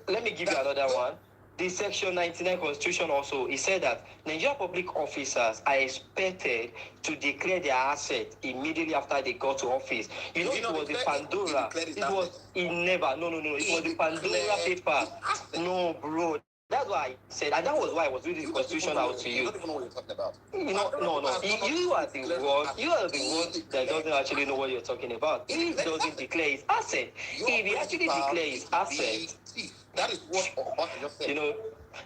let me give you another one. The Section 99 Constitution also, it said that Nigerian public officers are expected to declare their assets immediately after they got to office. It was the Pandora. It was the Pandora paper. No, bro. That's why I said, and that was why I was reading the Constitution out to you. You don't even know what you're talking about. No. You are the one that doesn't actually know what you're talking about. He doesn't declare his asset. If he actually declares his asset, that is what Obama just said.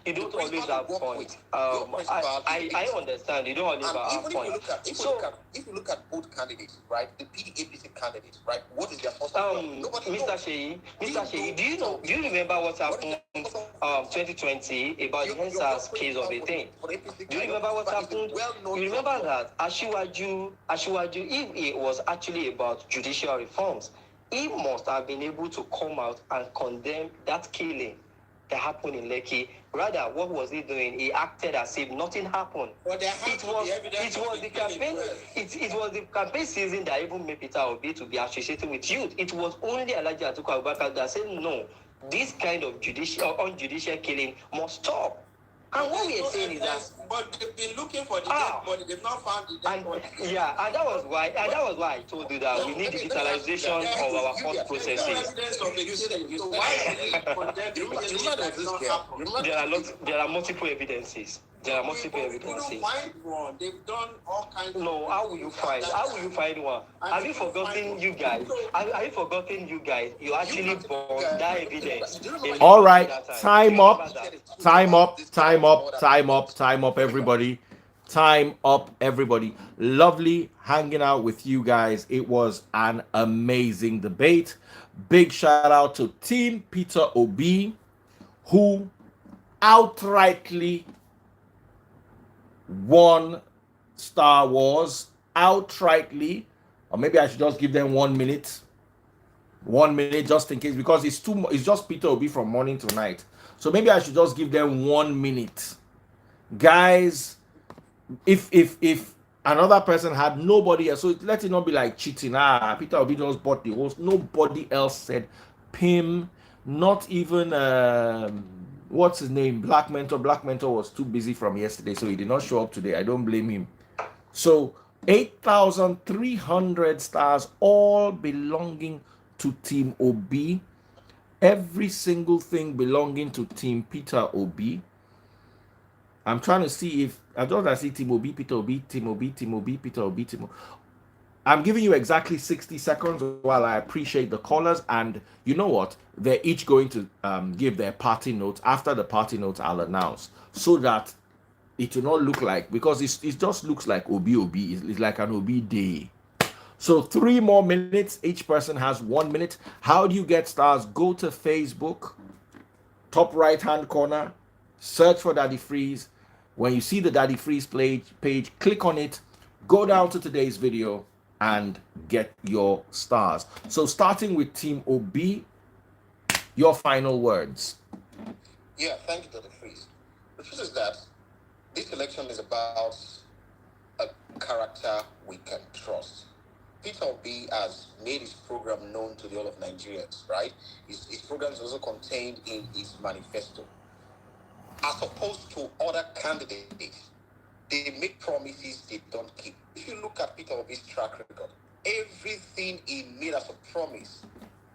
You don't always have points. I understand. You don't always have points. If you look at both candidates, right, the PDAPC candidates, right, what is their first Mr. Sheyi, do you remember what happened 2020 about the NSAS case of a thing? Do you remember what happened? You remember that Asiwaju, if it was actually about judicial reforms, he must have been able to come out and condemn that killing that happened in Lekki. Rather, what was he doing? He acted as if nothing happened. It was the campaign season that even made Peter Obi to be associated with youth. It was only Alhaji Atiku Abubakar that said, no, this kind of unjudicial killing must stop. And what we are saying is that, but they've been looking for the dead body. They've not found the dead body. Yeah, and that was why I told you that we need digitalization of our court processes. There are multiple evidences. There are multiple evidences. They've done all kinds of. No, how will you find one? Have you forgotten you guys? Have you forgotten you guys? You actually burned that evidence. All right, time up, everybody. Time up, everybody. Lovely hanging out with you guys. It was an amazing debate. Big shout out to Team Peter Obi, who outrightly won Star Wars. Outrightly. Or maybe I should just give them 1 minute. 1 minute just in case, because it's just Peter Obi from morning to night. So maybe I should just give them 1 minute. Guys, if another person had nobody else, so let it not be like cheating. Peter Obi just bought the host. Nobody else said Pim, not even what's his name, Black Mentor. Black Mentor was too busy from yesterday, so he did not show up today. I don't blame him. So 8,300 stars, all belonging to Team Obi. Every single thing belonging to Team Peter Obi. I'm trying to see if I don't see Team Obi, Peter Obi, Team Obi, Team Obi, Peter Obi, Team Obi. I'm giving you exactly 60 seconds while I appreciate the callers. And you know what? They're each going to give their party notes. After the party notes, I'll announce, so that it will not look like, because it just looks like Obi. It's like an Obi day. So 3 more minutes. Each person has 1 minute. How do you get stars? Go to Facebook, top right hand corner, search for Daddy Freeze. When you see the Daddy Freeze page, click on it, go down to today's video and get your stars. So starting with Team OB, your final words. Yeah, thank you, Daddy Freeze. The truth is that this election is about a character we can trust. Peter Obi has made his program known to the whole of Nigerians, right? His program is also contained in his manifesto. As opposed to other candidates, they make promises they don't keep. If you look at Peter Obi's track record, everything he made as a promise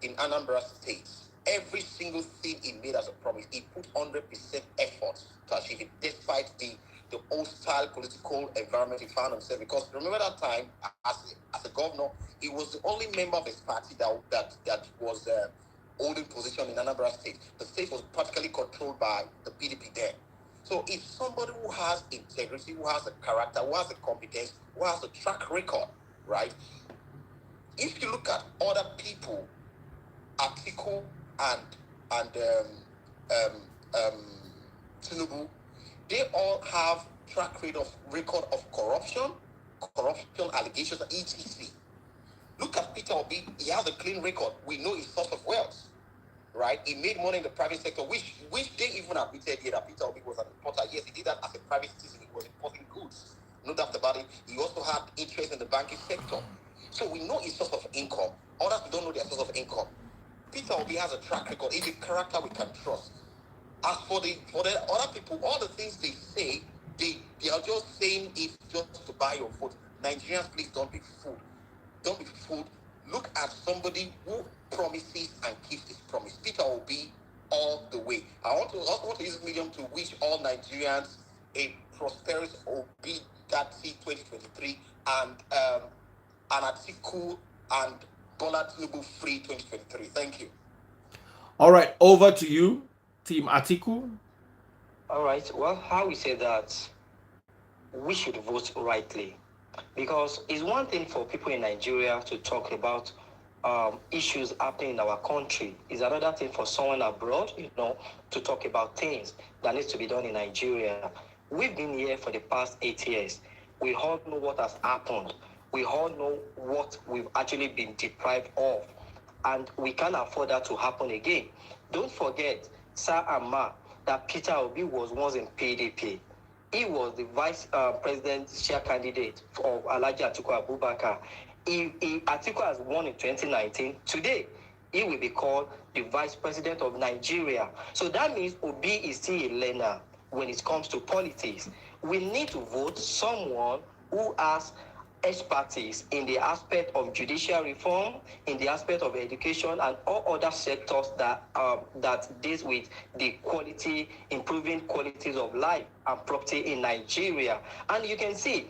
in Anambra State, every single thing he made as a promise, he put 100% effort to achieve it, despite the hostile political environment he found himself. Because remember that time, as a governor, he was the only member of his party that was holding position in Anambra State. The state was practically controlled by the PDP then. So if somebody who has integrity, who has a character, who has a competence, who has a track record, right? If you look at other people, Atiku and Tinubu, they all have track record of corruption allegations, etc. Look at Peter Obi. He has a clean record. We know his source of wealth, right? He made money in the private sector, which they even admitted here that Peter Obi was an importer. Yes, he did that as a private citizen. He was importing goods. No doubt about it. He also had interest in the banking sector. So we know his source of income. Others don't know their source of income. Peter Obi has a track record. He's a character we can trust. As for the other people, all the things they say, they are just saying it just to buy your vote. Nigerians, please don't be fooled. Don't be fooled. Look at somebody who promises and keeps his promise. Peter Obi, all the way. I also want to use this medium to wish all Nigerians a prosperous Obi Gatti 2023 and Atiku and Bola Tinubu free 2023. Thank you. All right, over to you, Team Atiku. All right. Well, how we say that we should vote rightly, because it's one thing for people in Nigeria to talk about issues happening in our country. It's another thing for someone abroad, to talk about things that needs to be done in Nigeria. We've been here for the past 8 years. We all know what has happened. We all know what we've actually been deprived of, and we can't afford that to happen again. Don't forget, Sir and Ma, that Peter Obi was once in PDP. He was the vice presidential candidate of Alhaji Atiku Abubakar. Atiku has won in 2019. Today, he will be called the vice president of Nigeria. So that means Obi is still a learner when it comes to politics. We need to vote someone who has expertise in the aspect of judicial reform, in the aspect of education, and all other sectors that deals with the quality, improving qualities of life and property in Nigeria. And you can see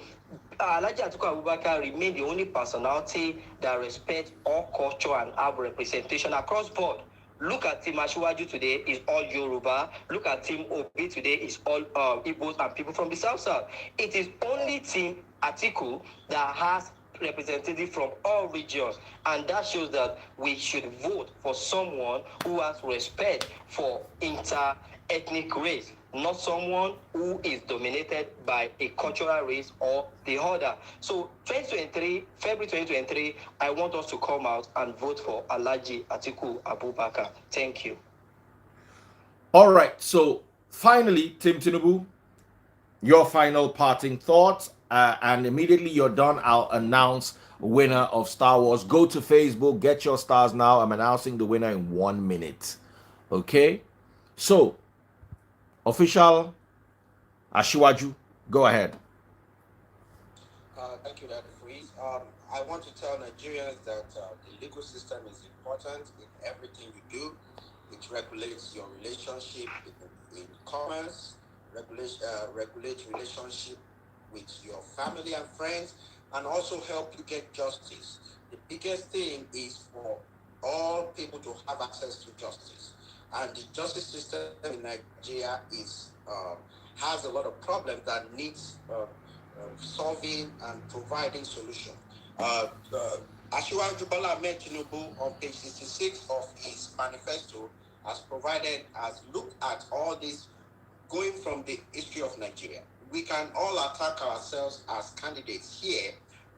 Alhaji Atiku Abubakar remained the only personality that respects all culture and have representation across board. Look at Team Ashwaju today is all Yoruba. Look at Team Obi today is all Igbos and people from the South South. It is only Team Atiku that has representative from all regions, and that shows that we should vote for someone who has respect for inter-ethnic race, not someone who is dominated by a cultural race or the other. So 2023, February 2023, I want us to come out and vote for Alhaji Atiku Abubakar. Thank you. All right. So finally, Tim Tinubu, your final parting thoughts, and immediately you're done, I'll announce winner of Star Wars. Go to Facebook, get your stars now. I'm announcing the winner in 1 minute. Okay. So official Ashiwaju, go ahead. Thank you, Dr. Freeze. I want to tell Nigerians that the legal system is important in everything you do. It regulates your relationship in commerce, regulates relationship with your family and friends, and also help you get justice. The biggest thing is for all people to have access to justice. And the justice system in Nigeria has a lot of problems that needs solving and providing solutions. Asiwaju Bola Ahmed Tinubu on page 66 of his manifesto has looked at all this going from the history of Nigeria. We can all attack ourselves as candidates here,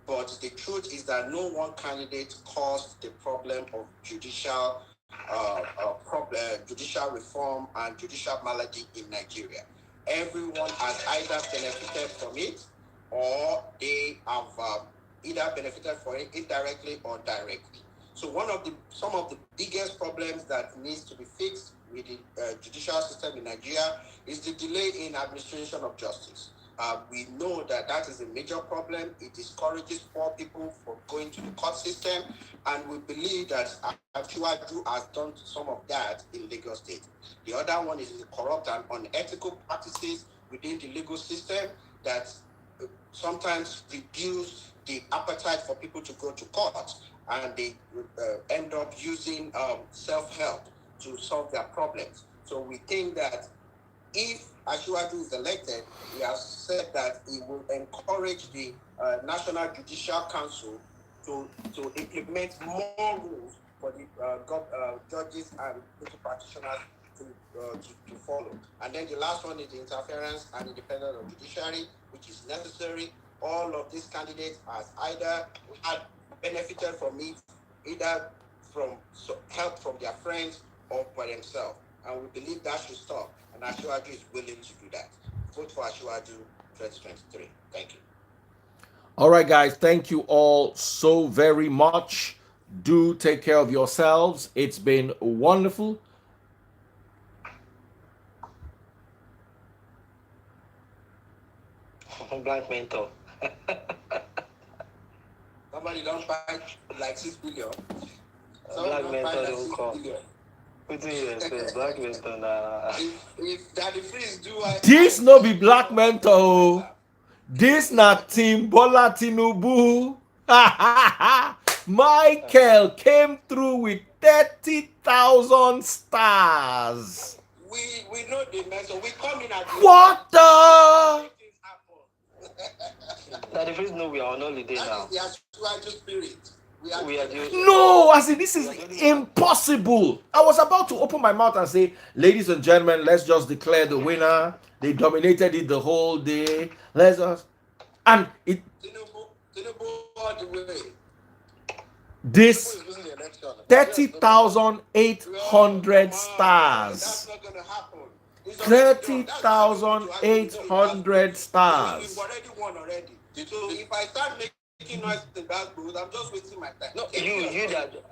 but the truth is that no one candidate caused the problem of judicial reform and judicial malady in Nigeria. Everyone has either benefited from it, or they have either benefited from it indirectly or directly. So some of the biggest problems that needs to be fixed with the judicial system in Nigeria is the delay in administration of justice. We know that is a major problem. It discourages poor people from going to the court system, and we believe that Asiwaju has done some of that in Lagos State. The other one is the corrupt and unethical practices within the legal system that sometimes reduce the appetite for people to go to court, and they end up using self-help to solve their problems. So we think that if Asiwaju is elected, he has said that he will encourage the National Judicial Council to implement more rules for the judges and legal practitioners to follow. And then the last one is the interference and independence of judiciary, which is necessary. All of these candidates has either had benefited from it, either from help from their friends or by themselves. And we believe that should stop. And Asiwaju is willing to do that. Vote for Asiwaju 2023. Thank you. All right, guys. Thank you all so very much. Do take care of yourselves. It's been wonderful. Black mentor. Somebody don't buy like 6 billion. Black mentor don't come. Black mentor na. If Daddy Freeze do This no be black mentor. This not Team Bola Tinubu. Michael came through with 30,000 stars. We know the mentor. We come in at What the? Daddy Freeze know we are on holiday now. That is the Asiwaju spirit. We are just No, I see, this is impossible. I was about to open my mouth and say, ladies and gentlemen, let's just declare the winner. They dominated it the whole day. Let's just, and it. Tinubu all the way. This 30,800 stars. That's not going to happen. 30,800 stars. We've already won already. So if I start making noise in that booth, I'm just wasting my time. No,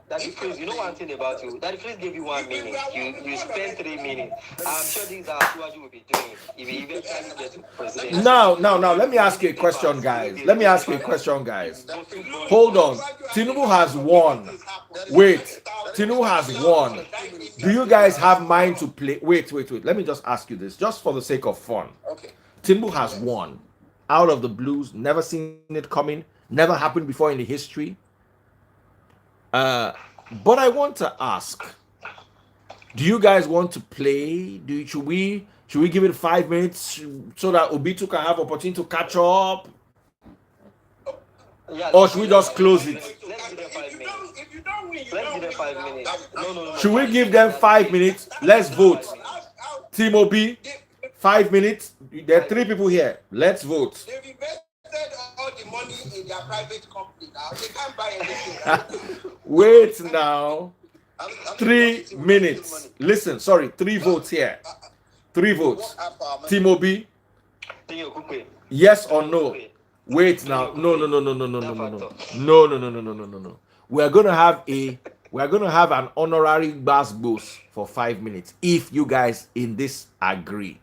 Daddy Freeze, you know one thing about you. Daddy Freeze gave you 1 minute. You spent 3 minutes. I'm sure things are Asiwaju will be doing if he eventually gets to president. Now, let me ask you a question, guys. Hold on. Tinubu has won. Wait, Tinubu has won. Do you guys have mind to play? Wait. Let me just ask you this, just for the sake of fun. Okay. Tinubu has won. Out of the blues, never seen it coming, never happened before in the history. But I want to ask, Do you guys want to play? Should we give it 5 minutes so that Obitu can have opportunity to catch up? Yeah, Or should we just close it? Let's give them 5 minutes. If you don't win, you Let's don't give them win. 5 minutes. No. Should we give them 5 minutes? Let's vote. Team Obi, 5 minutes. There are 3 people here. Let's vote. They've invested all the money in their private company now. They can't buy anything. Wait now. 3 minutes. Listen, sorry, 3 votes here. 3 votes. Team Obi, yes or no? Wait now. No. We're gonna have an honorary bass boost for 5 minutes if you guys in this agree.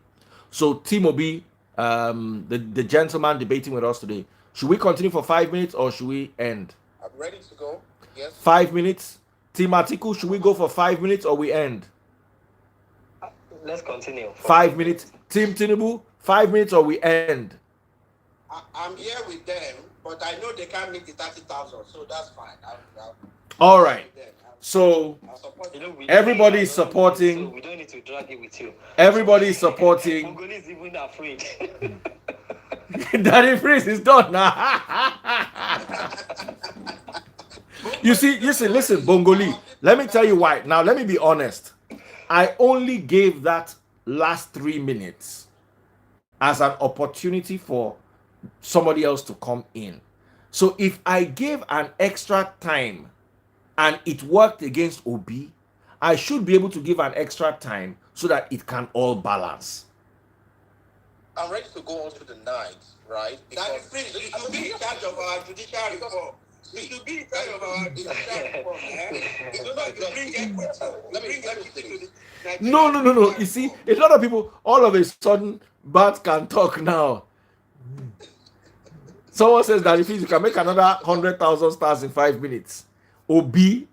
So Team Obi, the gentleman debating with us today, should we continue for 5 minutes or should we end? I'm ready to go. Yes. 5 minutes. Team Atiku, should we go for 5 minutes or we end? Let's continue. 5 minutes. Team Tinubu, 5 minutes or we end? I'm here with them, but I know they can't meet the 30,000, so that's fine. All right. So everybody is So supporting. we don't need to drag it with you. Everybody is supporting. Mongoli is even afraid. Daddy Freeze is done now. You see, listen, Bongoli. Let me tell you why. Now, let me be honest. I only gave that last 3 minutes as an opportunity for somebody else to come in. So if I gave an extra time and it worked against Obi, I should be able to give an extra time so that it can all balance. I'm ready to go on to the night, right? That is free. You should be in charge of our judicial reform. You should be in charge of our judicial reform. No. You see, a lot of people, all of a sudden, Bart can talk now. Someone says that if you can make another 100,000 stars in 5 minutes, Obi,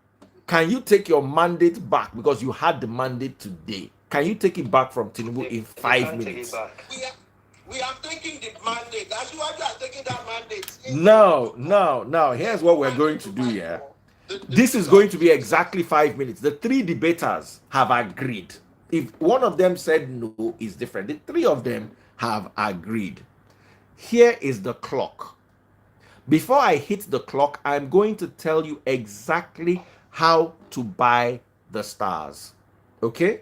can you take your mandate back because you had the mandate today? Can you take it back from Tinubu in 5 minutes? We are taking the mandate. That's why we are taking that mandate. Now, here's what we're going to do here. This is going to be exactly 5 minutes. The 3 debaters have agreed. If one of them said no, is different. The 3 of them have agreed. Here is the clock. Before I hit the clock, I'm going to tell you exactly how to buy the stars. Okay?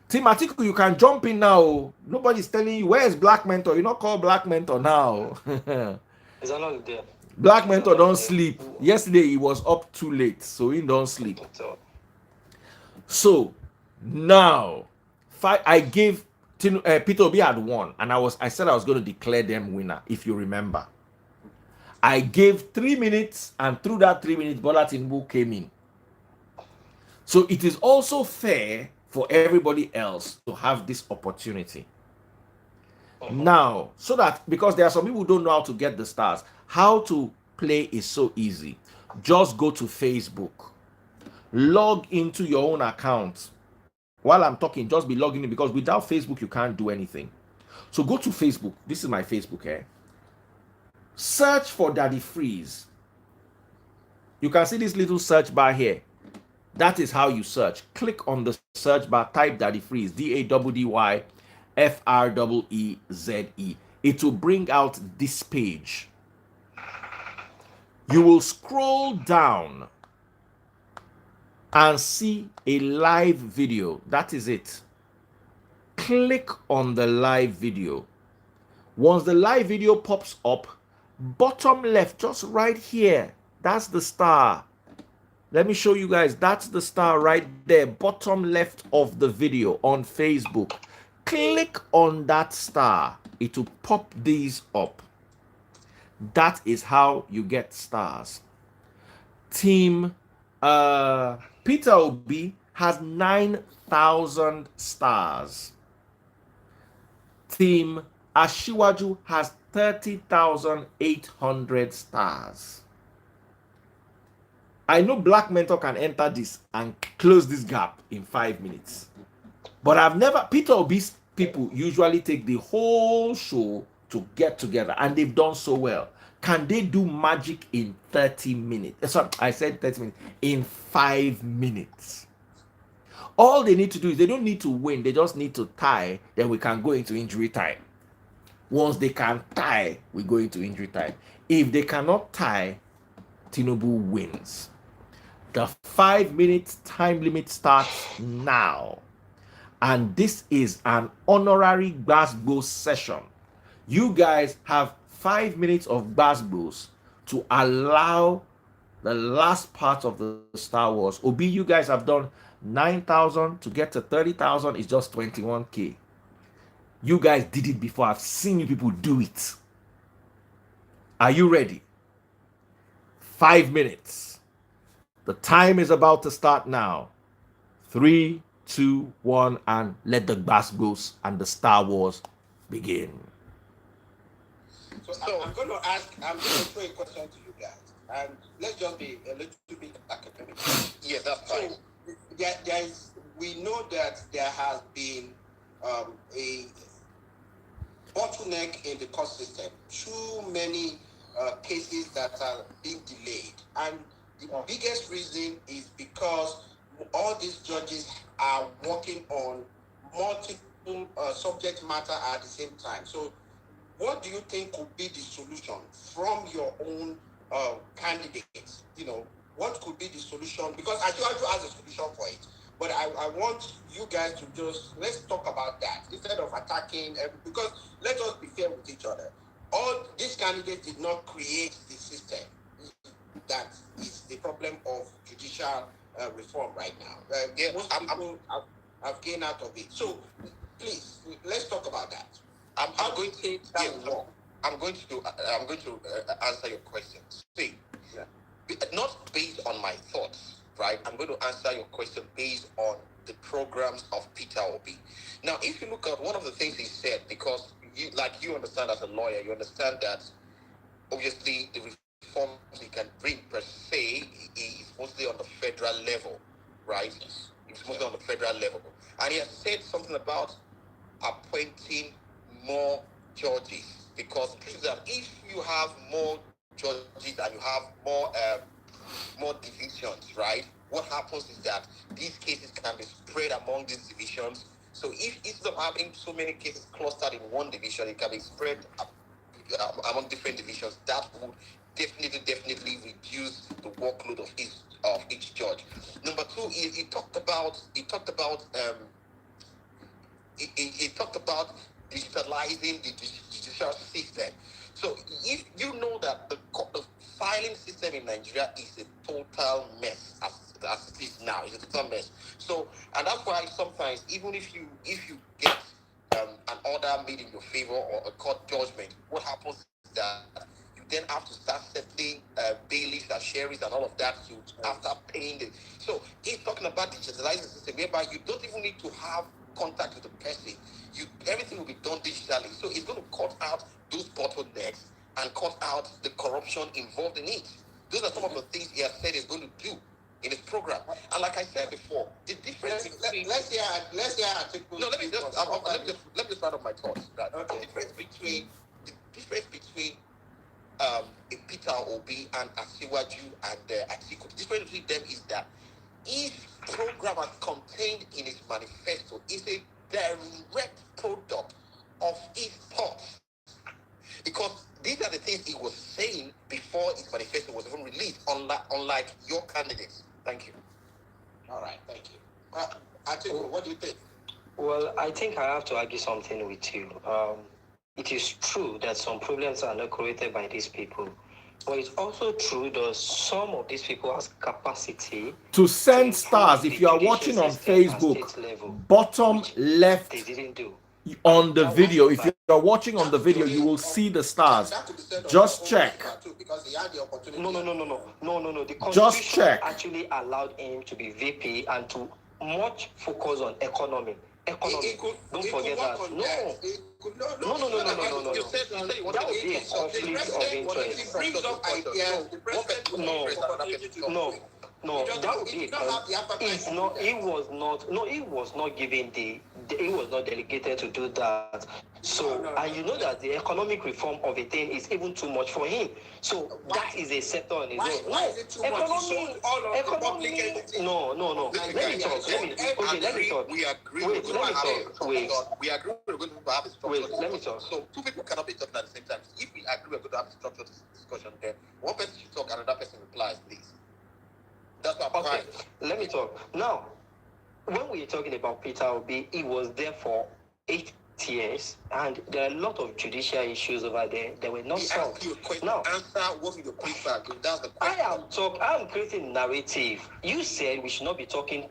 Team Atiku, you can jump in now. Nobody's telling you, where's Black Mentor? You're not called Black Mentor now. Is that not there? Black Mentor don't sleep. Yesterday he was up too late, so he don't sleep. So now, I gave Peter Obi had won, and I said I was going to declare them winner, if you remember. I gave 3 minutes, and through that 3 minutes, Bola Tinubu came in. So it is also fair for everybody else to have this opportunity. Now, so that, because there are some people who don't know how to get the stars, how to play is so easy. Just go to Facebook, log into your own account. While I'm talking, just be logging in, because without Facebook, you can't do anything. So go to Facebook. This is my Facebook here. Search for Daddy Freeze. You can see this little search bar here. That is how you search. Click on the search bar, type Daddy Freeze, DADDYFREEZE. It will bring out this page. You will scroll down and see a live video. That is it. Click on the live video. Once the live video pops up, bottom left, just right here, that's the star. Let me show you guys. That's the star right there, bottom left of the video on Facebook. Click on that star. It will pop these up. That is how you get stars. Team Peter Obi has 9,000 stars. Team Ashiwaju has 30,800 stars. I know Black Mentor can enter this and close this gap in 5 minutes. But I've never, Peter Obi's people usually take the whole show to get together, and they've done so well. Can they do magic in 30 minutes? Sorry, I said 30 minutes. In 5 minutes. All they need to do is they don't need to win, they just need to tie, then we can go into injury time. Once they can tie, we go into injury time. If they cannot tie, Tinubu wins. The 5 minute time limit starts now. And this is an honorary Glasgow session. You guys have 5 minutes of Glasgows to allow the last part of the Star Wars. Obi, you guys have done 9,000 to get to 30,000 is just 21K. You guys did it before. I've seen you people do it. Are you ready? 5 minutes. The time is about to start now. 3, 2, 1, and let the Glasgows and the Star Wars begin. So I'm going to throw a question to you guys, and let's just be a little bit academic. Yeah, that's fine. So we know that there has been a bottleneck in the court system. Too many cases that are being delayed, and the biggest reason is because all these judges are working on multiple subject matter at the same time. So what do you think could be the solution from your own candidates? What could be the solution? Because I told you as a solution for it, but I want you guys to let's talk about that instead of attacking because let us be fair with each other. All these candidates did not create the system. That is the problem of judicial reform right now. Most people have gained out of it. So please, let's talk about that. I'm going to answer your question. See, not based on my thoughts, right? I'm going to answer your question based on the programs of Peter Obi. Now, if you look at one of the things he said, because you understand as a lawyer, you understand that obviously the reforms he can bring per se is mostly on the federal level, right? It's mostly on the federal level. And he has said something about appointing more judges, because that if you have more judges and you have more divisions, right, what happens is that these cases can be spread among these divisions. So if instead of having so many cases clustered in one division, it can be spread among different divisions. That would definitely reduce the workload of each judge. Number two, he talked about digitalizing the judicial system. So if you know that the filing system in Nigeria is a total mess as it is now, it's a total mess. So, and that's why sometimes even if you get an order made in your favor or a court judgment, what happens is that you then have to start settling bailiffs and sheriffs and all of that after paying it. So he's talking about digitalizing the system whereby you don't even need to have contact with the person. Everything will be done digitally. So it's going to cut out those bottlenecks and cut out the corruption involved in it. Those are some of the things he has said he's going to do in his program. And like I said before, the difference between let's hear Atiku. No, let me just round up my thoughts. Right? Okay. The difference between Peter Obi and Asiwaju and Atiku. The difference between them is that each program as contained in his manifesto is a direct product of his thoughts. Because these are the things he was saying before his manifesto was even released, unlike your candidates. Thank you. All right, thank you. Atiku, what do you think? Well, I think I have to argue something with you. It is true that some problems are not created by these people. But it's also true that some of these people has capacity to send stars. If you are watching on Facebook, bottom left they didn't do. On the video, if you are watching on the video, you will see the stars. Just check. No. The Constitution just check. actually allowed him to be VP and to much focus on economy. Don't forget that. No. You said that would be a conflict of interest. No, that would be he was not given he was not delegated to do that. So, and you know that the economic reform of a thing is even too much for him. So that is a sector on his own. Why is it too much? Economy. No. Let me talk. let me talk. We agree. Wait, let me talk. Wait. We agree we're going to have a structured Wait, discussion. let me talk. So two people cannot be talking at the same time. If we agree we're going to have a structured discussion, then one person should talk, another person replies, please. That's what I'm Okay, let me talk. Now, when we're talking about Peter Obi, he was there for 8 years, and there are a lot of judicial issues over there that were not solved. Now, answer what you prefer. That's the question. I'm creating narrative. You said we should not be talking.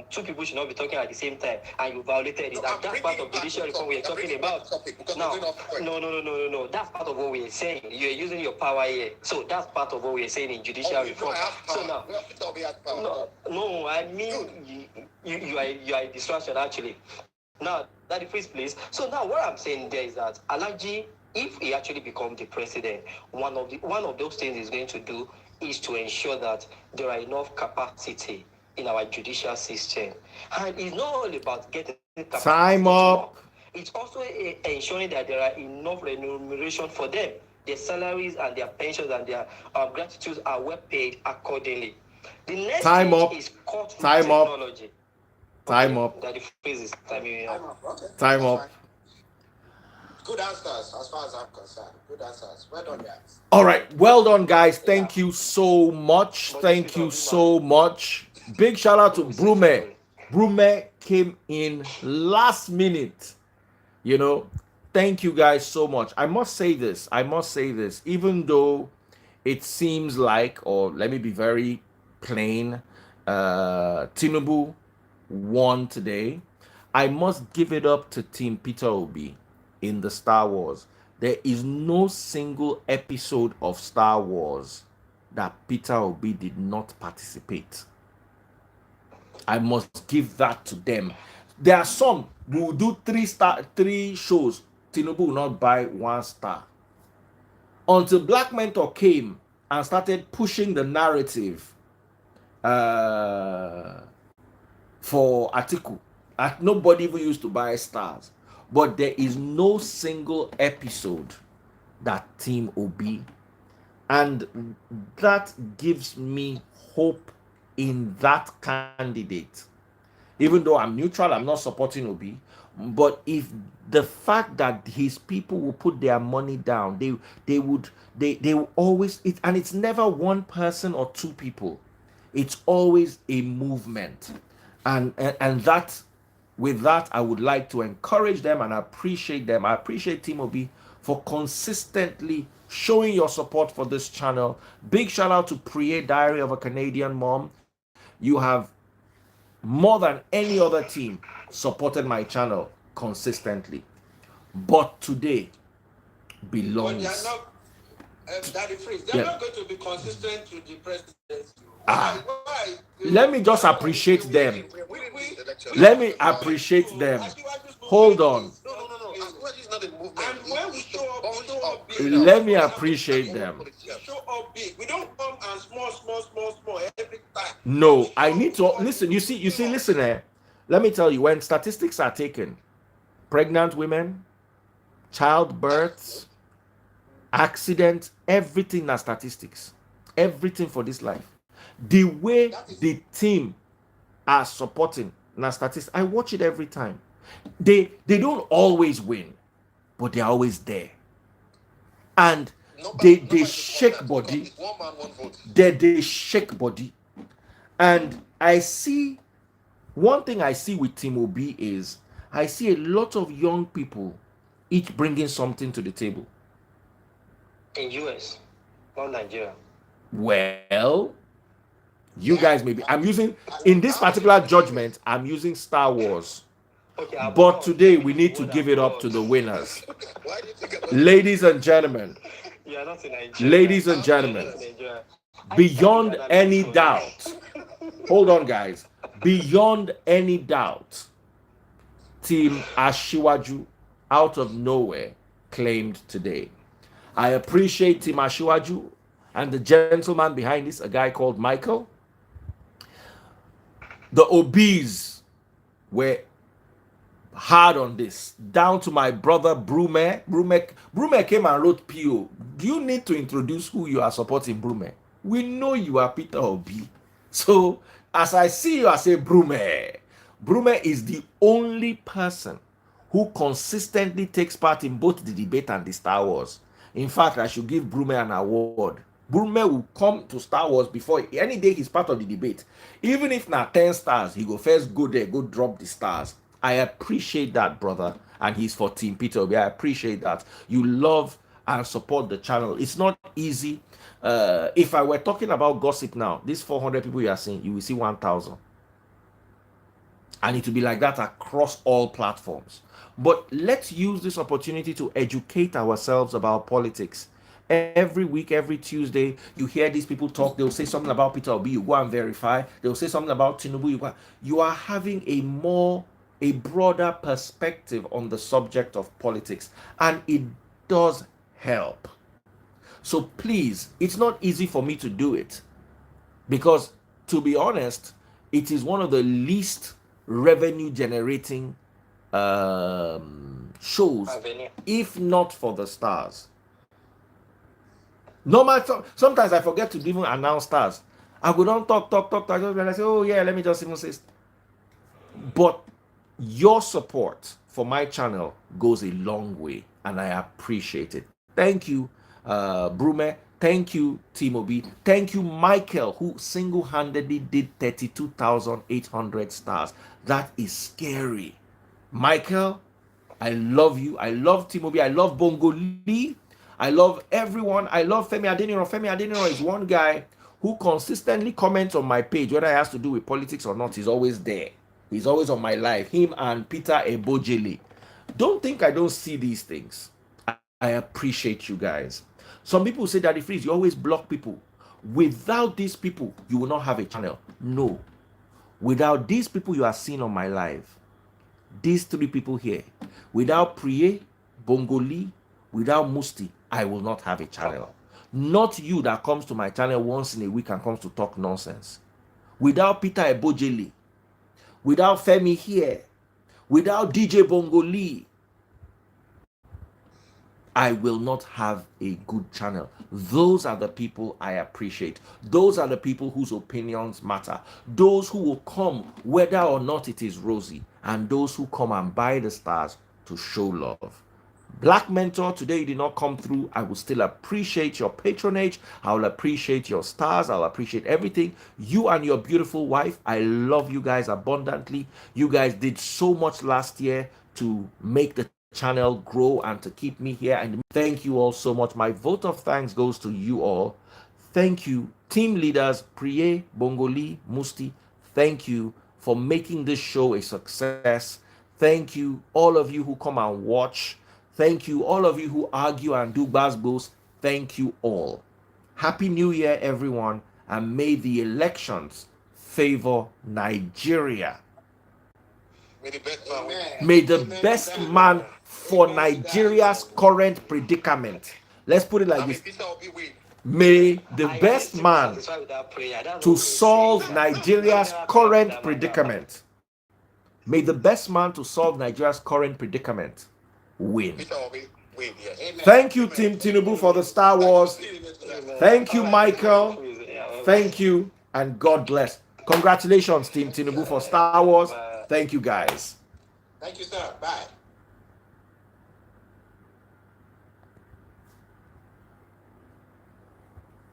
Two people should not be talking at the same time, and you violated it. No, That's part of judicial reform we're talking about. No. That's part of what we're saying. You're using your power here, so that's part of what we're saying in judicial reform. So now, no, I mean you are a distraction actually. Now, that the first place. So now what I'm saying there is that Alaji, if he actually becomes the president, one of those things he's going to do is to ensure that there are enough capacity in our judicial system. And it's not all about getting capacity. Time up. It's also ensuring that there are enough remuneration for them. Their salaries and their pensions and their gratitudes are well paid accordingly. The next Time stage up. is courtroom Time technology. Up. Time up. That the phrase is timing up. Okay. Time up. Fine. Good answers, as far as I'm concerned. Good answers. Well done, guys. All right. Well done, guys. Thank you so much. Thank you so much. Big shout out to Brume. Brume came in last minute. You know, thank you guys so much. I must say this. Even though it seems like, or let me be very plain, Tinubu won today, I must give it up to Team Peter Obi in the Star Wars. There is no single episode of Star Wars that Peter Obi did not participate. I must give that to them. There are some who will do 3 shows. Tinubu will not buy 1 star. Until Black Mentor came and started pushing the narrative for Atiku. Nobody even used to buy stars. But there is no single episode that Team Obi, and that gives me hope in that candidate. Even though I'm neutral, I'm not supporting Obi, but if the fact that his people will put their money down, they will always, and it's never one person or 2 people, it's always a movement, and that, with that, I would like to encourage them and appreciate them. I appreciate Team Obi for consistently showing your support for this channel. Big shout out to Priye, Diary of a Canadian Mom. You have more than any other team supported my channel consistently. But today belongs. But they are not, Daddy Freeze, they're not going to be consistent to the presidency. Let me just appreciate them. Let me appreciate them. Hold on. No. Is not a movement. And when we show up big. Let me appreciate them. We show up big. We don't come and small every time. No, I need to listen. You see, listen. Let me tell you, when statistics are taken, pregnant women, childbirths, accidents, everything are statistics. Everything for this life. The way the team are supporting na statistics, I watch it every time. They don't always win, but they're always there. And they shake body. They shake body. And I see, one thing I see with Team Obi is, I see a lot of young people each bringing something to the table. In US, not Nigeria. Well, you guys maybe, I'm using, in this particular judgment, I'm using Star Wars. Okay, but today we need to give it up to the winners. Ladies and gentlemen, ladies and gentlemen, beyond any doubt, hold on guys, beyond any doubt, Team Ashiwaju out of nowhere claimed today. I appreciate Team Ashiwaju and the gentleman behind this, a guy called Michael. The Obis were hard on this, down to my brother Brume. Brume came and wrote PO. Do you need to introduce who you are supporting, Brume? We know you are Peter Obi. So as I see you, I say Brume. Brume is the only person who consistently takes part in both the debate and the Star Wars. In fact, I should give Brume an award. Brume will come to Star Wars before any day he's part of the debate. Even if not 10 stars, he go first go there, go drop the stars. I appreciate that, brother. And he's for Team Peter Obi. I appreciate that. You love and support the channel. It's not easy. If I were talking about gossip now, these 400 people you are seeing, you will see 1,000. And it will be like that across all platforms. But let's use this opportunity to educate ourselves about politics. Every week, every Tuesday, you hear these people talk. They'll say something about Peter Obi, you go and verify. They'll say something about Tinubu. You are having a broader perspective on the subject of politics, and it does help. So please, it's not easy for me to do it because, to be honest, it is one of the least revenue generating shows, if not for the stars. No matter, sometimes I forget to even announce stars. I go down talk. I just realize, oh yeah, let me just even say. But your support for my channel goes a long way, and I appreciate it. Thank you, Brume. Thank you, Team Obi. Thank you, Michael, who single-handedly did 32,800 stars. That is scary. Michael, I love you. I love Team Obi. I love Bongo Lee. I love everyone. I love Femi Adeniro. Femi Adeniro is one guy who consistently comments on my page, whether it has to do with politics or not. He's always there. He's always on my live. Him and Peter Ebojele. Don't think I don't see these things. I appreciate you guys. Some people say, Daddy Freeze, you always block people. Without these people, you will not have a channel. No. Without these people you are seeing on my live, these three people here, without Priye, Bongoli, without Musti, I will not have a channel. Not you that comes to my channel once in a week and comes to talk nonsense. Without Peter Ebojele, without Femi here, without DJ Bongoli, I will not have a good channel. Those are the people I appreciate. Those are the people whose opinions matter. Those who will come whether or not it is rosy, and those who come and buy the stars to show love. Black Mentor, today you did not come through. I will still appreciate your patronage. I will appreciate your stars. I'll appreciate everything. You and your beautiful wife, I love you guys abundantly. You guys did so much last year to make the channel grow and to keep me here, and thank you all so much. My vote of thanks goes to you all. Thank you, team leaders Priye, Bongoli, Musti. Thank you for making this show a success. Thank you all of you who come and watch. Thank you all of you who argue and do basbos. Thank you all. Happy New Year, everyone, and may the elections favor Nigeria. May the best man for Nigeria's current predicament. Let's put it like this. May the best man to solve Nigeria's current predicament. May the best man to solve Nigeria's current predicament win. Thank you, Team Tinubu, for the Star Wars. Thank you, Michael. Thank you, and God bless. Congratulations, Team Tinubu, for Star Wars. Thank you, guys. Thank you, sir. Bye.